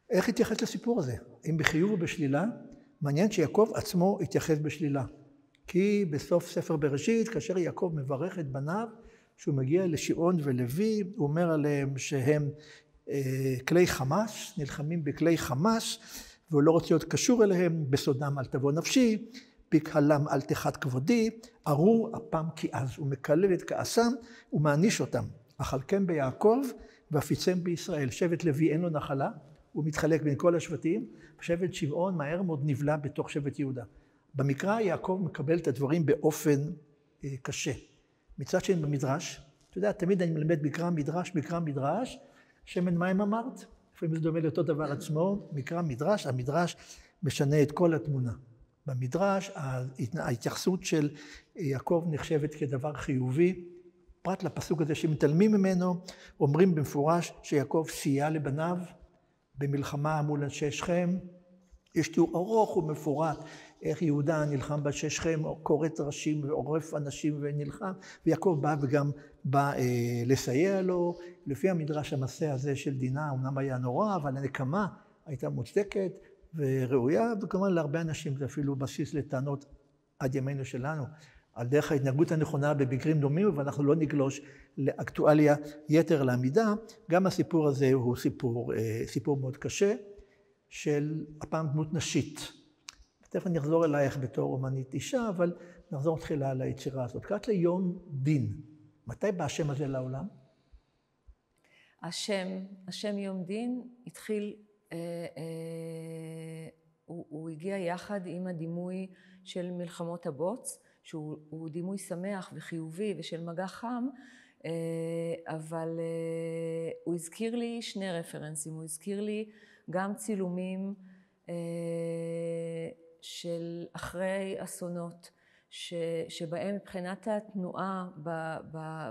איך התייחס לסיפור הזה? אם בחיוב או בשלילה, מעניין שיעקב עצמו התייחס בשלילה. כי בסוף ספר בראשית, כאשר יעקב מברך את בניו, שהוא מגיע לשמעון ולוי, הוא אומר עליהם שהם כלי חמאס, נלחמים בכלי חמאס, והוא לא רוצה להיות קשור אליהם, בסודם אל תבוא נפשי, בקהלם אל תחת כבודי, ארור אפם כי אז, הוא מקלל את כעסם, ומעניש אותם. אכלכם ביעקב, ואפיצם בישראל. שבט לוי אין לו נחלה, הוא מתחלק בין כל השבטים, שבט שמעון מהר מאוד נבלע בתוך שבט יהודה. במקרא יעקב מקבל את הדברים באופן קשה. מצד שני במדרש, אתה יודע, תמיד אני מלמד מקרא מדרש, שמן מים אמרת? לפעמים זה דומה לאותו דבר עצמו, מקרא מדרש, המדרש משנה את כל התמונה. במדרש ההתייחסות של יעקב נחשבת כדבר חיובי, פרט לפסוק הזה שמתעלמים ממנו, אומרים במפורש שיעקב סייע לבניו במלחמה מול אנשי שכם. יש תיאור ארוך ומפורט איך יהודה נלחם באנשי שכם, כורת ראשים ועורף אנשים ונלחם, ויעקב בא וגם בא לסייע לו. לפי המדרש המסע הזה של דינה אמנם היה נורא, אבל הנקמה הייתה מוצדקת וראויה, וכמובן להרבה אנשים זה אפילו בסיס לטענות עד ימינו שלנו, על דרך ההתנהגות הנכונה בבקרים דומים, ואנחנו לא נגלוש לאקטואליה יתר לעמידה. גם הסיפור הזה הוא סיפור מאוד קשה, של הפעם דמות נשית. תכף אני אחזור אלייך בתור אומנית אישה, אבל נחזור תחילה ליצירה הזאת. קראת ליום דין. מתי בא השם הזה לעולם? השם יום דין התחיל, הוא הגיע יחד עם הדימוי של מלחמות הבוץ, שהוא דימוי שמח וחיובי ושל מגע חם, אבל הוא הזכיר לי שני רפרנסים, הוא הזכיר לי גם צילומים של אחרי אסונות, שבהם מבחינת התנועה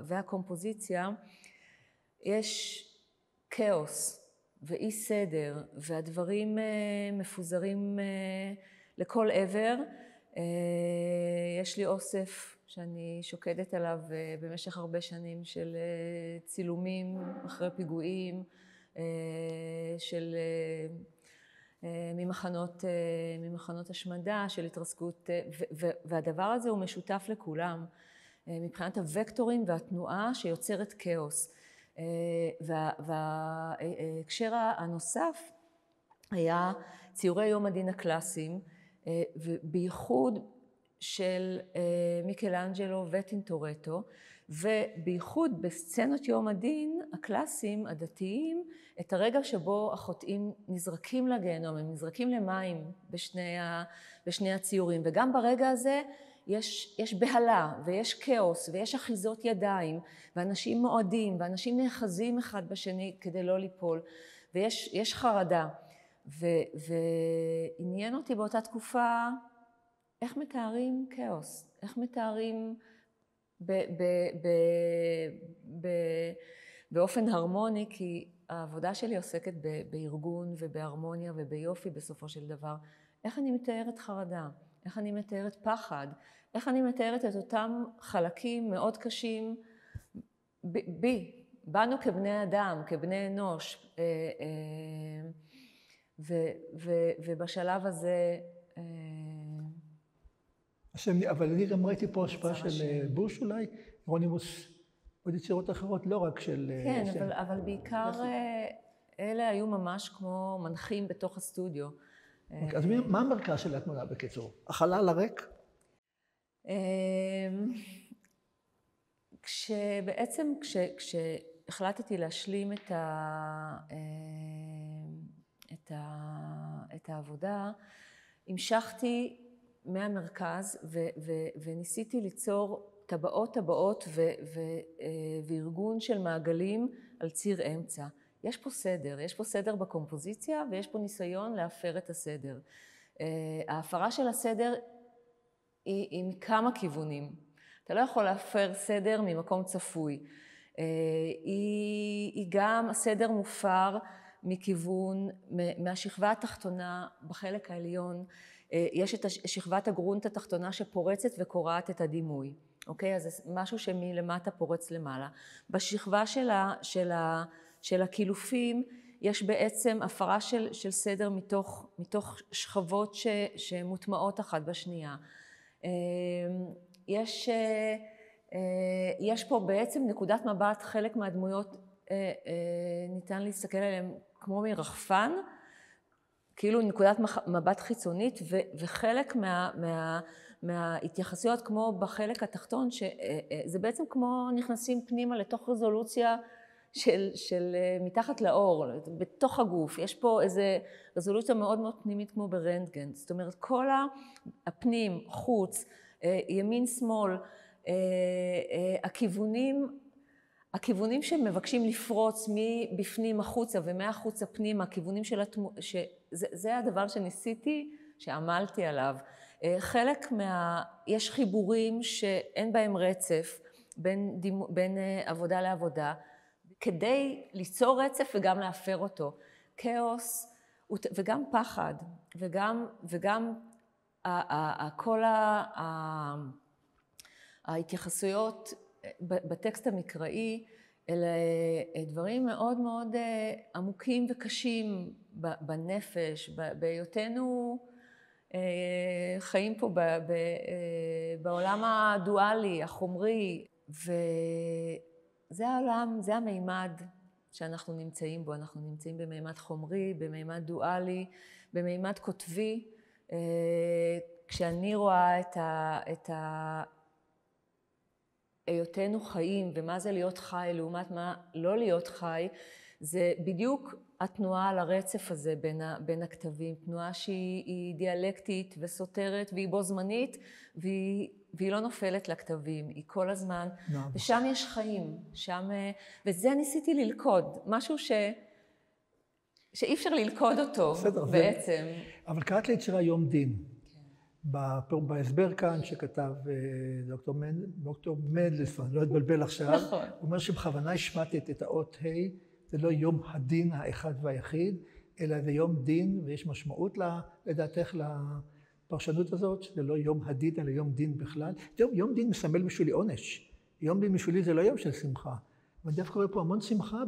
והקומפוזיציה יש כאוס ואי סדר, והדברים מפוזרים לכל עבר. יש לי אוסף שאני שוקדת עליו במשך הרבה שנים של צילומים אחרי פיגועים, של ממחנות השמדה, של התרסקות, והדבר הזה הוא משותף לכולם, מבחינת הוקטורים והתנועה שיוצרת כאוס. וההקשר הנוסף היה ציורי יום הדין הקלאסיים, ובייחוד של מיקלאנג'לו וטינטורטו, ובייחוד בסצנות יום הדין הקלאסיים הדתיים, את הרגע שבו החוטאים נזרקים לגיהנום, הם נזרקים למים בשני הציורים, וגם ברגע הזה יש בהלה ויש כאוס ויש אחיזות ידיים, ואנשים מועדים ואנשים נאחזים אחד בשני כדי לא ליפול, ויש חרדה. ועניין אותי באותה תקופה איך מתארים כאוס, איך מתארים באופן הרמוני, כי העבודה שלי עוסקת בארגון ובהרמוניה וביופי בסופו של דבר. איך אני מתארת חרדה, איך אני מתארת פחד, איך אני מתארת את אותם חלקים מאוד קשים בנו כבני אדם, כבני אנוש, ובשלב הזה אבל אני גם ראיתי פה השפעה של בוש אולי, רונימוס, עוד יצירות אחרות, לא רק של... כן, אבל בעיקר אלה היו ממש כמו מנחים בתוך הסטודיו. אז מה המרכז של התמונה בקיצור? החלל הריק? בעצם כשהחלטתי להשלים את העבודה, המשכתי מהמרכז וניסיתי ליצור טבעות וארגון של מעגלים על ציר אמצע. יש פה סדר בקומפוזיציה ויש פה ניסיון להפר את הסדר. ההפרה של הסדר היא מכמה כיוונים. אתה לא יכול להפר סדר ממקום צפוי. היא גם, הסדר מופר מכיוון, מהשכבה התחתונה בחלק העליון, יש את שכבת הגרונט התחתונה שפורצת וקורעת את הדימוי. אוקיי? אז זה משהו שמלמטה פורץ למעלה. בשכבה של הקילופים יש בעצם הפרה של סדר מתוך שכבות שמוטמעות אחת בשנייה. יש פה בעצם נקודת מבט, חלק מהדמויות ניתן להסתכל עליהן כמו מרחפן, כאילו נקודת מבט חיצונית, וחלק מההתייחסויות כמו בחלק התחתון, שזה בעצם כמו נכנסים פנימה לתוך רזולוציה של מתחת לאור, בתוך הגוף. יש פה איזו רזולוציה מאוד מאוד פנימית כמו ברנטגן. זאת אומרת, כל הפנים, חוץ, ימין, שמאל, הכיוונים שמבקשים לפרוץ מבפנים החוצה ומהחוצה פנימה, הכיוונים של זה הדבר שניסיתי, שעמלתי עליו. יש חיבורים שאין בהם רצף בין עבודה לעבודה, כדי ליצור רצף וגם להפר אותו. כאוס וגם פחד, וגם כל ההתייחסויות בטקסט המקראי, אלה דברים מאוד מאוד עמוקים וקשים בנפש, בהיותנו חיים פה בעולם הדואלי, החומרי, וזה העולם, זה המימד שאנחנו נמצאים בו. אנחנו נמצאים במימד חומרי, במימד דואלי, במימד כותבי. כשאני רואה את היותנו חיים ומה זה להיות חי לעומת מה לא להיות חי, זה בדיוק התנועה על הרצף הזה בין הכתבים, תנועה שהיא דיאלקטית וסותרת והיא בו זמנית והיא לא נופלת לכתבים, היא כל הזמן, ושם יש חיים, וזה ניסיתי ללכוד, משהו שאי אפשר ללכוד אותו בעצם. אבל קראת ליצירה יום דין. בהסבר כאן שכתב דוקטור מנדלסון, לא אתבלבל עכשיו, הוא אומר שבכוונה השמטת את האות ה', זה לא יום הדין האחד והיחיד, אלא זה יום דין, ויש משמעות לדעתך לפרשנות הזאת, שזה לא יום הדין, אלא יום דין בכלל. יום דין מסמל בשבילי עונש. יום דין בשבילי זה לא יום של שמחה. ואני דווקא רואה פה המון שמחה,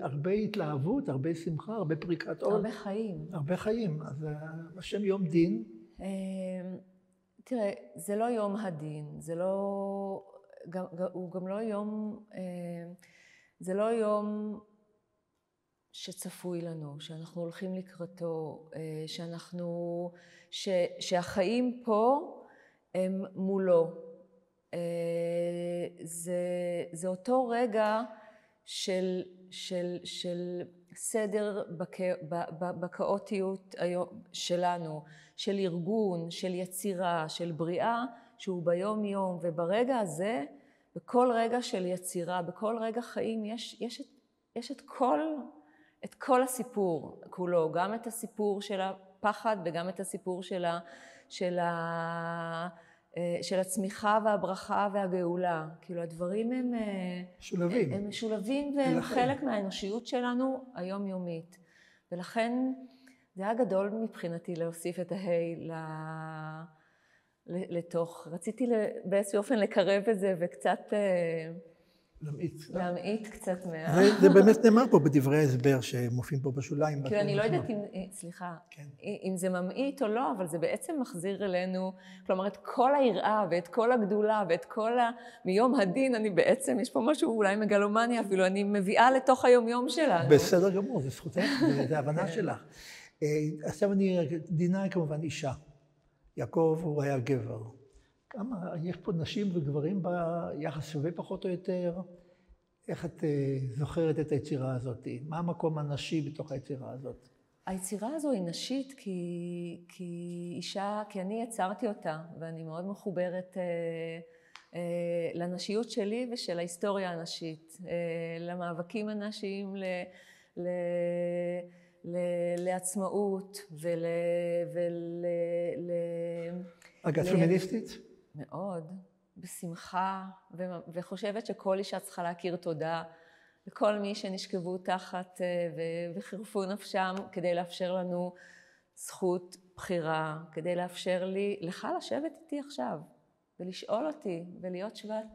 הרבה התלהבות, הרבה שמחה, הרבה פריקת עול. הרבה חיים. הרבה חיים. אז השם יום דין. תראה, זה לא יום הדין, הוא גם לא יום, זה לא יום שצפוי לנו, שאנחנו הולכים לקראתו, שהחיים פה הם מולו. זה אותו רגע של סדר בכאוטיות שלנו, של ארגון, של יצירה, של בריאה, שהוא ביום יום, וברגע הזה, בכל רגע של יצירה, בכל רגע חיים, יש את כל הסיפור כולו, גם את הסיפור של הפחד וגם את הסיפור של הצמיחה והברכה והגאולה. כאילו הדברים הם משולבים. הם משולבים והם חלק מהאנושיות שלנו היומיומית. ולכן זה היה גדול מבחינתי להוסיף את ההי לתוך. רציתי באיזשהו אופן לקרב את זה וקצת להמעיט קצת זה באמת נאמר פה בדברי ההסבר שמופיעים פה בשוליים. כאילו אני לא יודעת אם זה ממעיט או לא, אבל זה בעצם מחזיר אלינו, כלומר את כל היראה ואת כל הגדולה ואת כל מיום הדין, אני בעצם, יש פה משהו אולי מגלומני אפילו, אני מביאה לתוך היום שלנו. בסדר גמור, זה זכותך, זה הבנה שלך. עכשיו דינה היא כמובן אישה, יעקב הוא היה גבר. כמה, יש פה נשים וגברים ביחס שווה פחות או יותר? איך את זוכרת את היצירה הזאת? מה המקום הנשי בתוך היצירה הזאת? היצירה הזו היא נשית כי אישה, כי אני יצרתי אותה, ואני מאוד מחוברת לנשיות שלי ושל ההיסטוריה הנשית, למאבקים הנשיים, לעצמאות אגב, פמיניסטית? מאוד, בשמחה, וחושבת שכל אישה צריכה להכיר תודה לכל מי שנשכבו תחת וחירפו נפשם כדי לאפשר לנו זכות בחירה, כדי לאפשר לי, לך לשבת איתי עכשיו ולשאול אותי ולהיות שוות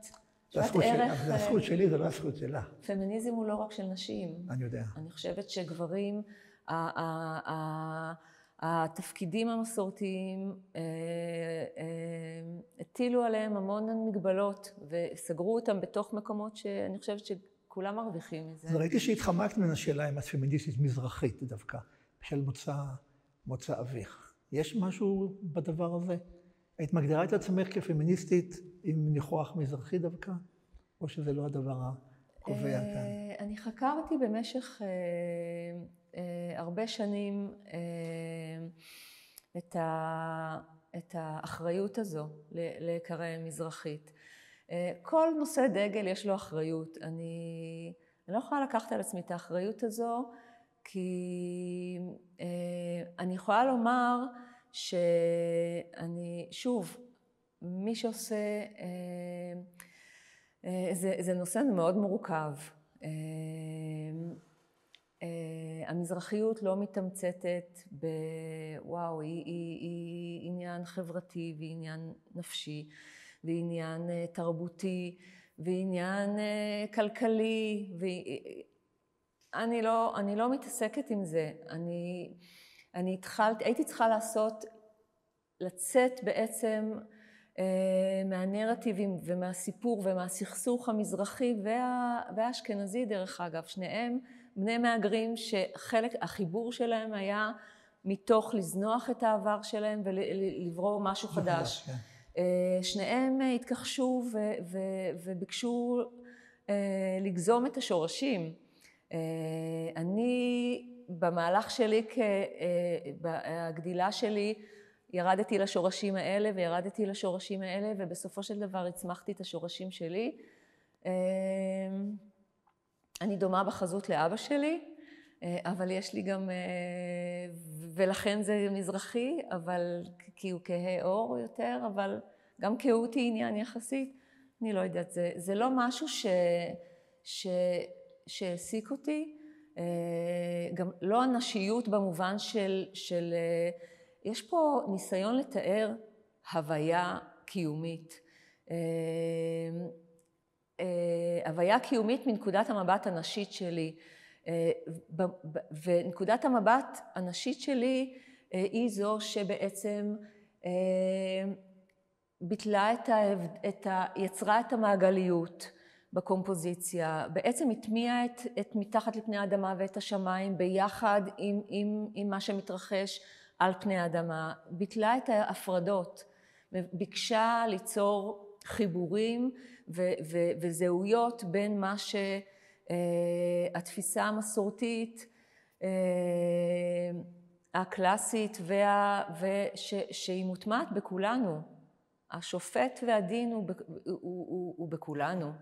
ערך. זה הזכות שלי, זה לא הזכות שלה. פמיניזם הוא לא רק של נשים. אני יודע. אני חושבת שגברים, התפקידים המסורתיים הטילו עליהם המון מגבלות וסגרו אותם בתוך מקומות שאני חושבת שכולם מרוויחים מזה. אז ראיתי שהתחמקת מן השאלה אם את פמיניסטית מזרחית דווקא, בשל מוצא אביך. יש משהו בדבר הזה? היית מגדירה את עצמך כפמיניסטית עם ניחוח מזרחי דווקא? או שזה לא הדבר הקובע כאן? אני חקרתי במשך הרבה שנים את האחריות הזו להיקרא מזרחית. כל נושא דגל יש לו אחריות. אני לא יכולה לקחת על עצמי את האחריות הזו, כי אני יכולה לומר שאני, שוב, מי שעושה, זה נושא מאוד מורכב. המזרחיות לא מתמצתת בוואו, היא עניין חברתי ועניין נפשי ועניין תרבותי ועניין כלכלי. אני לא מתעסקת עם זה. הייתי צריכה לצאת בעצם מהנרטיבים ומהסיפור ומהסכסוך המזרחי והאשכנזי, דרך אגב, שניהם בני מהגרים שחלק, החיבור שלהם היה מתוך לזנוח את העבר שלהם ולברוא משהו חדש. שניהם התכחשו וביקשו לגזום את השורשים. אני במהלך שלי, בגדילה שלי, ירדתי לשורשים האלה וירדתי לשורשים האלה, ובסופו של דבר הצמחתי את השורשים שלי. אני דומה בחזות לאבא שלי, אבל יש לי גם, ולכן זה מזרחי, אבל כי הוא כהה אור יותר, אבל גם כהות היא עניין יחסית. אני לא יודעת, זה לא משהו שהעסיק אותי, גם לא הנשיות במובן של יש פה ניסיון לתאר הוויה קיומית. הוויה קיומית מנקודת המבט הנשית שלי. ונקודת המבט הנשית שלי היא זו שבעצם ביטלה יצרה את המעגליות בקומפוזיציה, בעצם הטמיעה את מתחת לפני האדמה ואת השמיים ביחד עם מה שמתרחש על פני האדמה, ביטלה את ההפרדות, ביקשה ליצור חיבורים וזהויות בין מה שהתפיסה המסורתית, הקלאסית שהיא מוטמעת בכולנו. השופט והדין הוא בכולנו.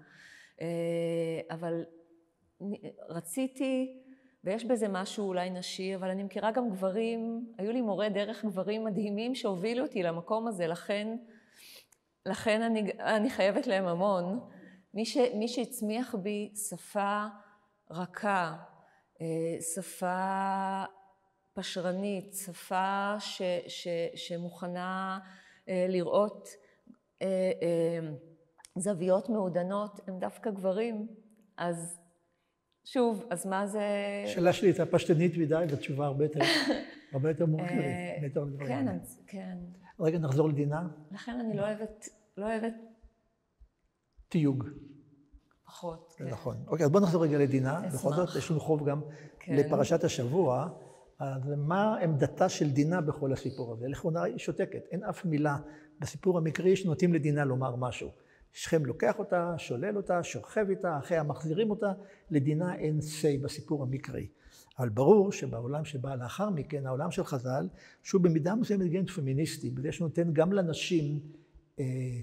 אבל רציתי, ויש בזה משהו אולי נשי, אבל אני מכירה גם גברים, היו לי מורה דרך גברים מדהימים שהובילו אותי למקום הזה, לכן אני חייבת להם המון. מי שהצמיח בי שפה רכה, שפה פשרנית, שפה שמוכנה לראות זוויות מעודנות, הם דווקא גברים. אז שוב, אז מה זה... השאלה שלי הייתה פשטנית מדי, והתשובה הרבה יותר מורכבת. כן, כן. רגע, נחזור לדינה. לכן אני לא אוהבת... תיוג. פחות, כן. נכון. אוקיי, אז בואו נחזור רגע לדינה. בכל זאת, יש לנו חוב גם לפרשת השבוע. אז מה עמדתה של דינה בכל הסיפור הזה? לכאורה היא שותקת. אין אף מילה בסיפור המקרי שנותנים לדינה לומר משהו. שכם לוקח אותה, שולל אותה, שוכב איתה, אחיה מחזירים אותה. לדינה אין say בסיפור המקרי. אבל ברור שבעולם שבא לאחר מכן, העולם של חז"ל, שהוא במידה מסוימת גנט פמיניסטי, בזה שנותן גם לנשים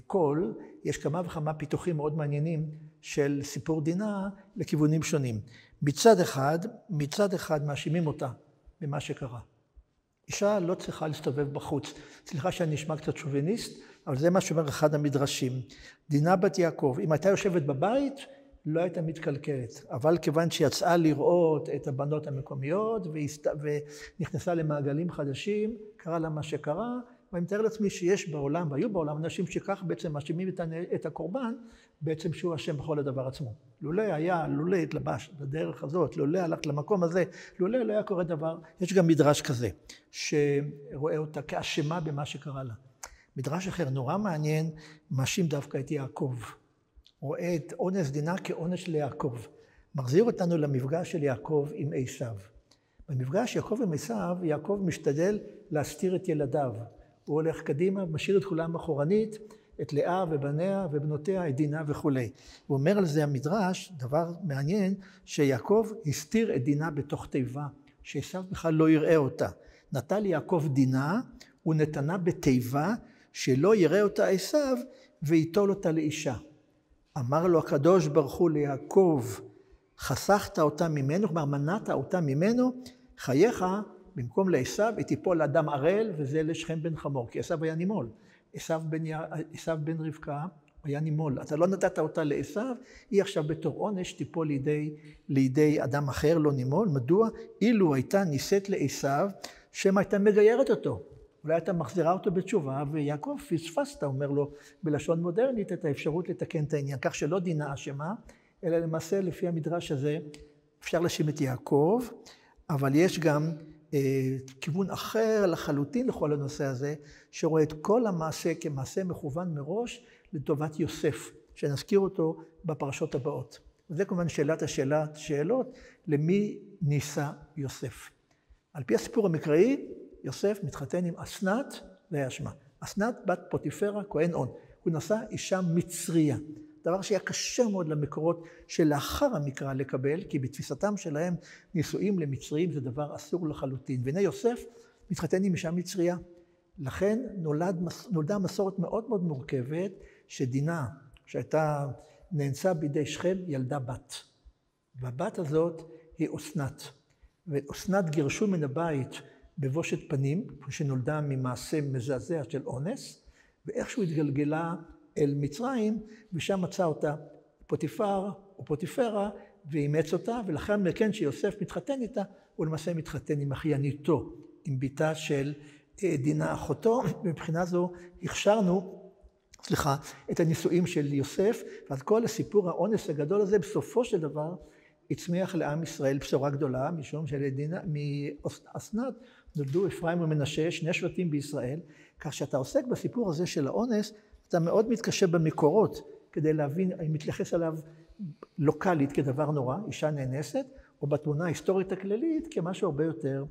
קול, יש כמה וכמה פיתוחים מאוד מעניינים של סיפור דינה לכיוונים שונים. מצד אחד מאשימים אותה במה שקרה. אישה לא צריכה להסתובב בחוץ. סליחה שאני נשמע קצת שוביניסט, אבל זה מה שאומר אחד המדרשים. דינה בת יעקב, אם הייתה יושבת בבית, לא הייתה מתקלקלת. אבל כיוון שיצאה לראות את הבנות המקומיות, ונכנסה למעגלים חדשים, קרה לה מה שקרה, ואני מתאר לעצמי שיש בעולם, והיו בעולם אנשים שכך בעצם מאשימים את הקורבן, בעצם שהוא אשם בכל הדבר עצמו. לולא התלבש בדרך הזאת, לולא הלכת למקום הזה, לולא לא היה קורה דבר. יש גם מדרש כזה, שרואה אותה כאשמה במה שקרה לה. מדרש אחר נורא מעניין, מאשים דווקא את יעקב. רואה את אונס דינה כאונס ליעקב. מחזיר אותנו למפגש של יעקב עם עשיו. במפגש יעקב עם עשיו, יעקב משתדל להסתיר את ילדיו. הוא הולך קדימה, משאיר את כולם אחורנית, את לאה ובניה ובנותיה, את דינה וכולי. הוא אומר על זה המדרש, דבר מעניין, שיעקב הסתיר את דינה בתוך תיבה, שעשיו בכלל לא יראה אותה. נטל יעקב דינה ונתנה בתיבה, שלא יראה אותה עשיו ויטול אותה לאישה. אמר לו הקדוש ברוך הוא ליעקב, חסכת אותה ממנו, כלומר מנעת אותה ממנו, חייך במקום לעשיו היא תיפול לאדם ערל, וזה לשכם בן חמור, כי עשיו היה נימול. עשיו בן רבקה היה נימול. אתה לא נתת אותה לעשיו, היא עכשיו בתור עונש תיפול לידי אדם אחר, לא נימול. מדוע? אילו הייתה נישאת לעשיו, שמא הייתה מגיירת אותו. אולי הייתה מחזירה אותו בתשובה, ויעקב פספסת, אומר לו בלשון מודרנית, את האפשרות לתקן את העניין. כך שלא דינה אשמה, אלא למעשה לפי המדרש הזה אפשר להאשים את יעקב, אבל יש גם כיוון אחר לחלוטין לכל הנושא הזה, שרואה את כל המעשה כמעשה מכוון מראש לטובת יוסף, שנזכיר אותו בפרשות הבאות. וזה כמובן שאלות, למי נישא יוסף. על פי הסיפור המקראי, יוסף מתחתן עם אסנת, זה היה שמה. אסנת בת פוטיפרה, כהן און. הוא נשא אישה מצריה. דבר שהיה קשה מאוד למקורות שלאחר המקרא לקבל, כי בתפיסתם שלהם נישואים למצרים זה דבר אסור לחלוטין. והנה יוסף מתחתן עם אישה מצריה. לכן נולדה מסורת מאוד מאוד מורכבת, שדינה, שהייתה נאנסה בידי שכם, ילדה בת. והבת הזאת היא אסנת. ואסנת גירשו מן הבית בבושת פנים, שנולדה ממעשה מזעזע של אונס, ואיכשהו התגלגלה אל מצרים, ושם מצא אותה פוטיפר או פוטיפרה, ואימץ אותה, ולאחר מכן שיוסף מתחתן איתה, הוא למעשה מתחתן עם אחייניתו, עם ביתה של דינה אחותו, ומבחינה זו הכשרנו, את הנישואים של יוסף, ואז כל הסיפור האונס הגדול הזה, בסופו של דבר, הצמיח לעם ישראל בשורה גדולה, משום מאסנת נולדו אפרים ומנשה, שני שבטים בישראל, כך שאתה עוסק בסיפור הזה של האונס, אתה מאוד מתקשה במקורות, כדי להבין אם מתייחס עליו לוקלית כדבר נורא, אישה נאנסת, או בתמונה ההיסטורית הכללית כמשהו הרבה יותר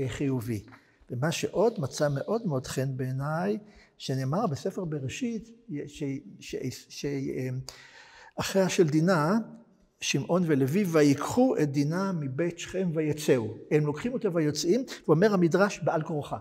חיובי. ומה שעוד מצא מאוד מאוד חן בעיניי, שנאמר בספר בראשית, שאחריה של דינה, שמעון ולוי, ויקחו את דינה מבית שכם ויצאו. הם לוקחים אותה ויוצאים, ואומר המדרש בעל כורחה.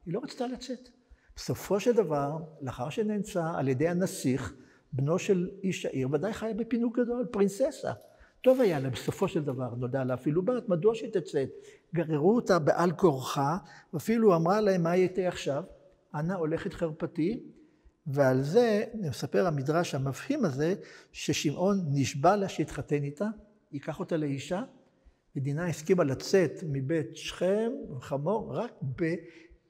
היא לא רצתה לצאת. בסופו של דבר, לאחר שנאנסה על ידי הנסיך, בנו של איש העיר, ודאי חיה בפינוק גדול, פרינססה. טוב היה לה, בסופו של דבר, נודע לה אפילו בת, מדוע שהיא תצאת? גררו אותה בעל כורחה, ואפילו אמרה להם, מה הייתי עכשיו? אנא הולכת חרפתי, ועל זה מספר המדרש המבהים הזה, ששמעון נשבע לה שהתחתן איתה, ייקח אותה לאישה, ודינה הסכימה לצאת מבית שכם וחמור, רק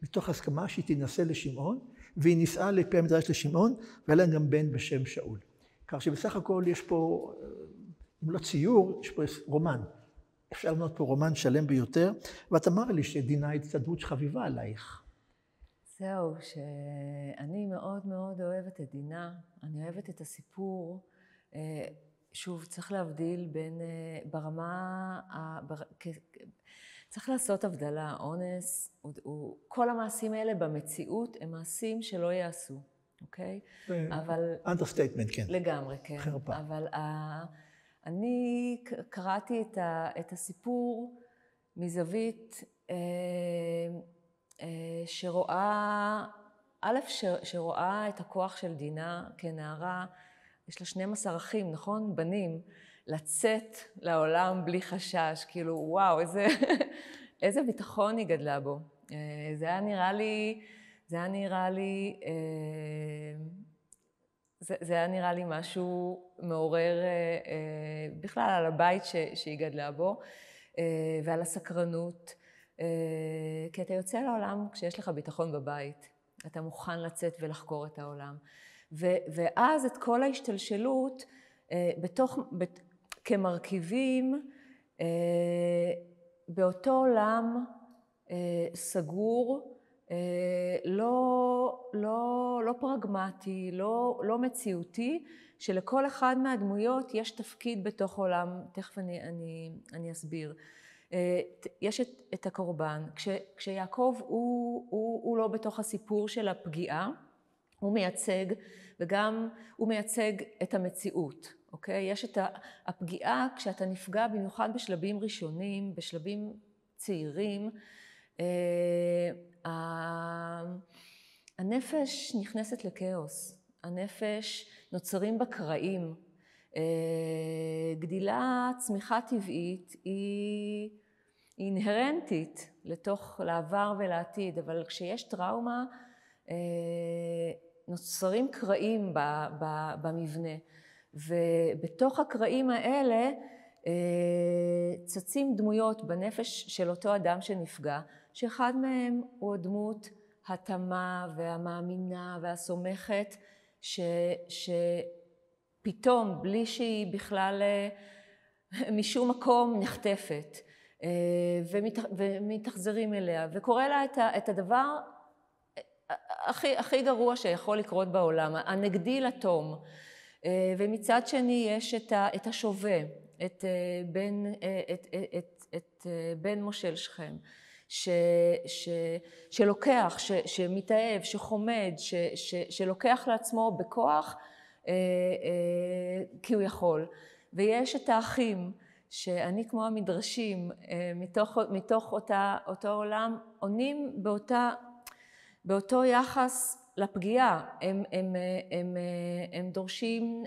מתוך הסכמה שהיא תינשא לשמעון, והיא נישאה לפי המדרש לשמעון, והיה לה גם בן בשם שאול. כך שבסך הכל יש פה, אם לא ציור, יש פה רומן. אפשר למנות פה רומן שלם ביותר, ואת אמר לי שדינה היא הצטדות שחביבה עלייך. זהו, שאני מאוד מאוד אוהבת את דינה, אני אוהבת את הסיפור. שוב, צריך להבדיל בין ברמה, צריך לעשות הבדלה, אונס, כל המעשים האלה במציאות הם מעשים שלא יעשו, אוקיי? אבל... understatement, כן. לגמרי, כן. חרפה. אבל אני קראתי את הסיפור מזווית שרואה, שרואה את הכוח של דינה כנערה, יש לה 12 אחים, נכון? בנים, לצאת לעולם בלי חשש, כאילו וואו, איזה ביטחון היא גדלה בו. זה היה נראה לי משהו מעורר בכלל על הבית שהיא גדלה בו, ועל הסקרנות. כי אתה יוצא לעולם כשיש לך ביטחון בבית, אתה מוכן לצאת ולחקור את העולם. ואז את כל ההשתלשלות כמרכיבים באותו עולם סגור, לא פרגמטי, לא מציאותי, שלכל אחד מהדמויות יש תפקיד בתוך עולם, תכף אני אסביר. יש את הקורבן, כשיעקב הוא לא בתוך הסיפור של הפגיעה, הוא מייצג, וגם הוא מייצג את המציאות, אוקיי? יש את הפגיעה כשאתה נפגע, במיוחד בשלבים ראשונים, בשלבים צעירים, הנפש נכנסת לכאוס, הנפש נוצרים בקרעים, גדילה, צמיחה טבעית היא אינהרנטית לתוך לעבר ולעתיד, אבל כשיש טראומה נוצרים קרעים במבנה, ובתוך הקרעים האלה צצים דמויות בנפש של אותו אדם שנפגע, שאחד מהם הוא הדמות התמה והמאמינה והסומכת, שפתאום בלי שהיא בכלל משום מקום נחטפת ומתחזרים אליה, וקורא לה את הדבר הכי גרוע שיכול לקרות בעולם, הנגדי לתום. ומצד שני יש את השווה, את בן מושל שכם, שלוקח, שמתאהב, שחומד, שלוקח לעצמו בכוח כי הוא יכול. ויש את האחים, שאני כמו המדרשים, מתוך אותו עולם, עונים באותו יחס לפגיעה. הם דורשים,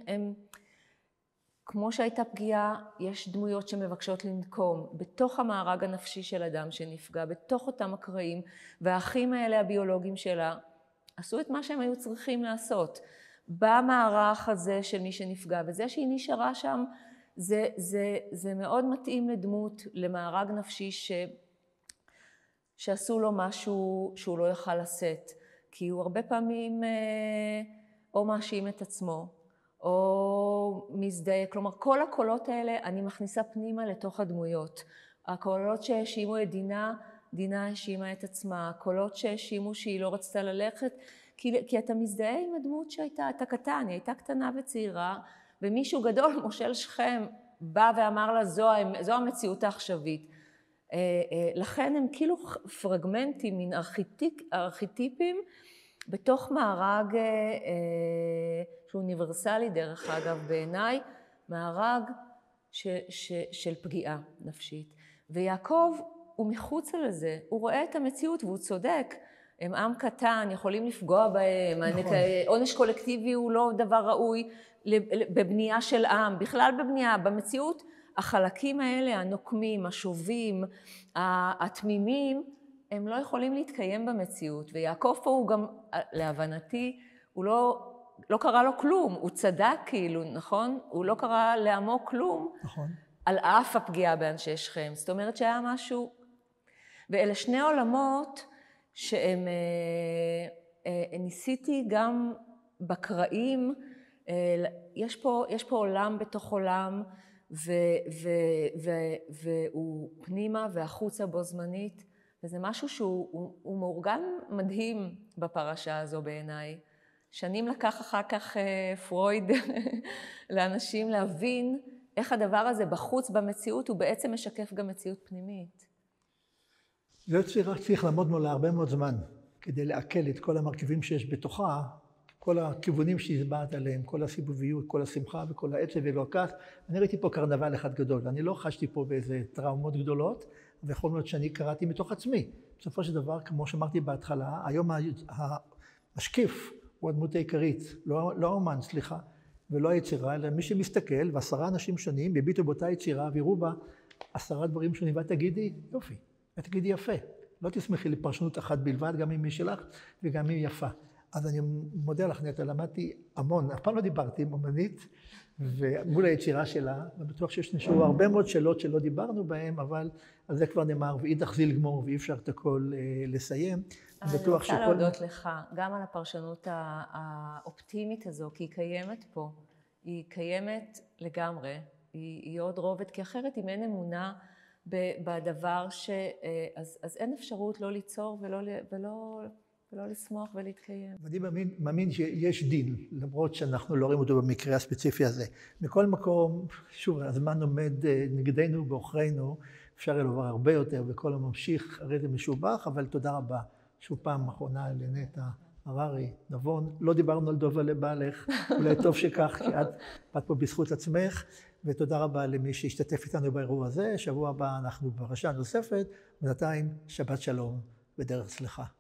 כמו שהייתה פגיעה, יש דמויות שמבקשות לנקום בתוך המארג הנפשי של אדם שנפגע, בתוך אותם הקרעים, והאחים האלה הביולוגיים שלה עשו את מה שהם היו צריכים לעשות במערך הזה של מי שנפגע, וזה שהיא נשארה שם זה מאוד מתאים לדמות, למארג נפשי שעשו לו משהו שהוא לא יוכל לשאת, כי הוא הרבה פעמים או מאשים את עצמו, או מזדהה. כלומר, כל הקולות האלה אני מכניסה פנימה לתוך הדמויות. הקולות שהאשימו את דינה, דינה האשימה את עצמה. הקולות שהאשימו שהיא לא רצתה ללכת, כי אתה מזדהה עם הדמות שהייתה, אתה קטן, היא הייתה קטנה וצעירה, ומישהו גדול, מושל שכם, בא ואמר לה, זו המציאות העכשווית. לכן הם כאילו פרגמנטים, מין ארכיטיפים, בתוך מארג שהוא אוניברסלי דרך אגב בעיניי, מארג של פגיעה נפשית. ויעקב הוא מחוץ לזה, הוא רואה את המציאות והוא צודק, הם עם קטן, יכולים לפגוע בהם, עונש קולקטיבי הוא לא דבר ראוי בבנייה של עם, בכלל בבנייה, במציאות החלקים האלה, הנוקמים, השובים, התמימים, הם לא יכולים להתקיים במציאות, ויעקב פה הוא גם, להבנתי, הוא לא קרא לו כלום, הוא צדק כאילו, נכון? הוא לא קרא לעמו כלום, נכון. על אף הפגיעה באנשי שכם. זאת אומרת שהיה משהו, ואלה שני עולמות שהם, ניסיתי גם בקראים, יש פה עולם בתוך עולם, והוא פנימה והחוצה בו זמנית, וזה משהו שהוא מאורגן מדהים בפרשה הזו בעיניי. שנים לקח אחר כך פרויד לאנשים להבין איך הדבר הזה בחוץ במציאות הוא בעצם משקף גם מציאות פנימית. זו יצירה צריך לעמוד מולה הרבה מאוד זמן כדי לעכל את כל המרכיבים שיש בתוכה, כל הכיוונים שהסברת עליהם, כל הסיבוביות, כל השמחה וכל העצב ולוקח. אני ראיתי פה קרנבל אחד גדול, אני לא חשתי פה באיזה טראומות גדולות, ויכול להיות שאני קראתי מתוך עצמי. בסופו של דבר, כמו שאמרתי בהתחלה, היום המשקיף הוא הדמות העיקרית, לא האומן, סליחה, ולא היצירה, אלא מי שמסתכל, ו10 אנשים שונים יביטו באותה יצירה, ויראו בה 10 דברים שונים, ותגידי, יופי, ותגידי יפה. לא תשמחי לפרשנות אחת בלבד, גם אם היא שלך וגם אם היא יפה. אז אני מודה לך, נטע, למדתי המון, אף פעם לא דיברתי עם אומנית, ומול היצירה שלה, ובטוח שיש נשארו הרבה מאוד שאלות שלא דיברנו בהן, אבל על זה כבר נאמר, ואידך זיל גמור, ואי אפשר את הכל לסיים. אני רוצה להודות לך, גם על הפרשנות האופטימית הזו, כי היא קיימת פה, היא קיימת לגמרי, היא עוד רובד, כי אחרת אם אין אמונה בדבר, אז אין אפשרות לא ליצור ולא לשמוח ולהתקיים. ואני מאמין שיש דין, למרות שאנחנו לא רואים אותו במקרה הספציפי הזה. מכל מקום, שוב, הזמן עומד נגדנו באוכרינו, אפשר לומר הרבה יותר, וכל הממשיך הרי זה משובח, אבל תודה רבה. שוב פעם אחרונה לנטע, הררי, נבון, לא דיברנו על דובה לבעלך, אולי טוב שכך, כי את פה בזכות עצמך, ותודה רבה למי שהשתתף איתנו באירוע הזה. שבוע הבא אנחנו בפרשה נוספת, בינתיים שבת שלום ודרך צלחה.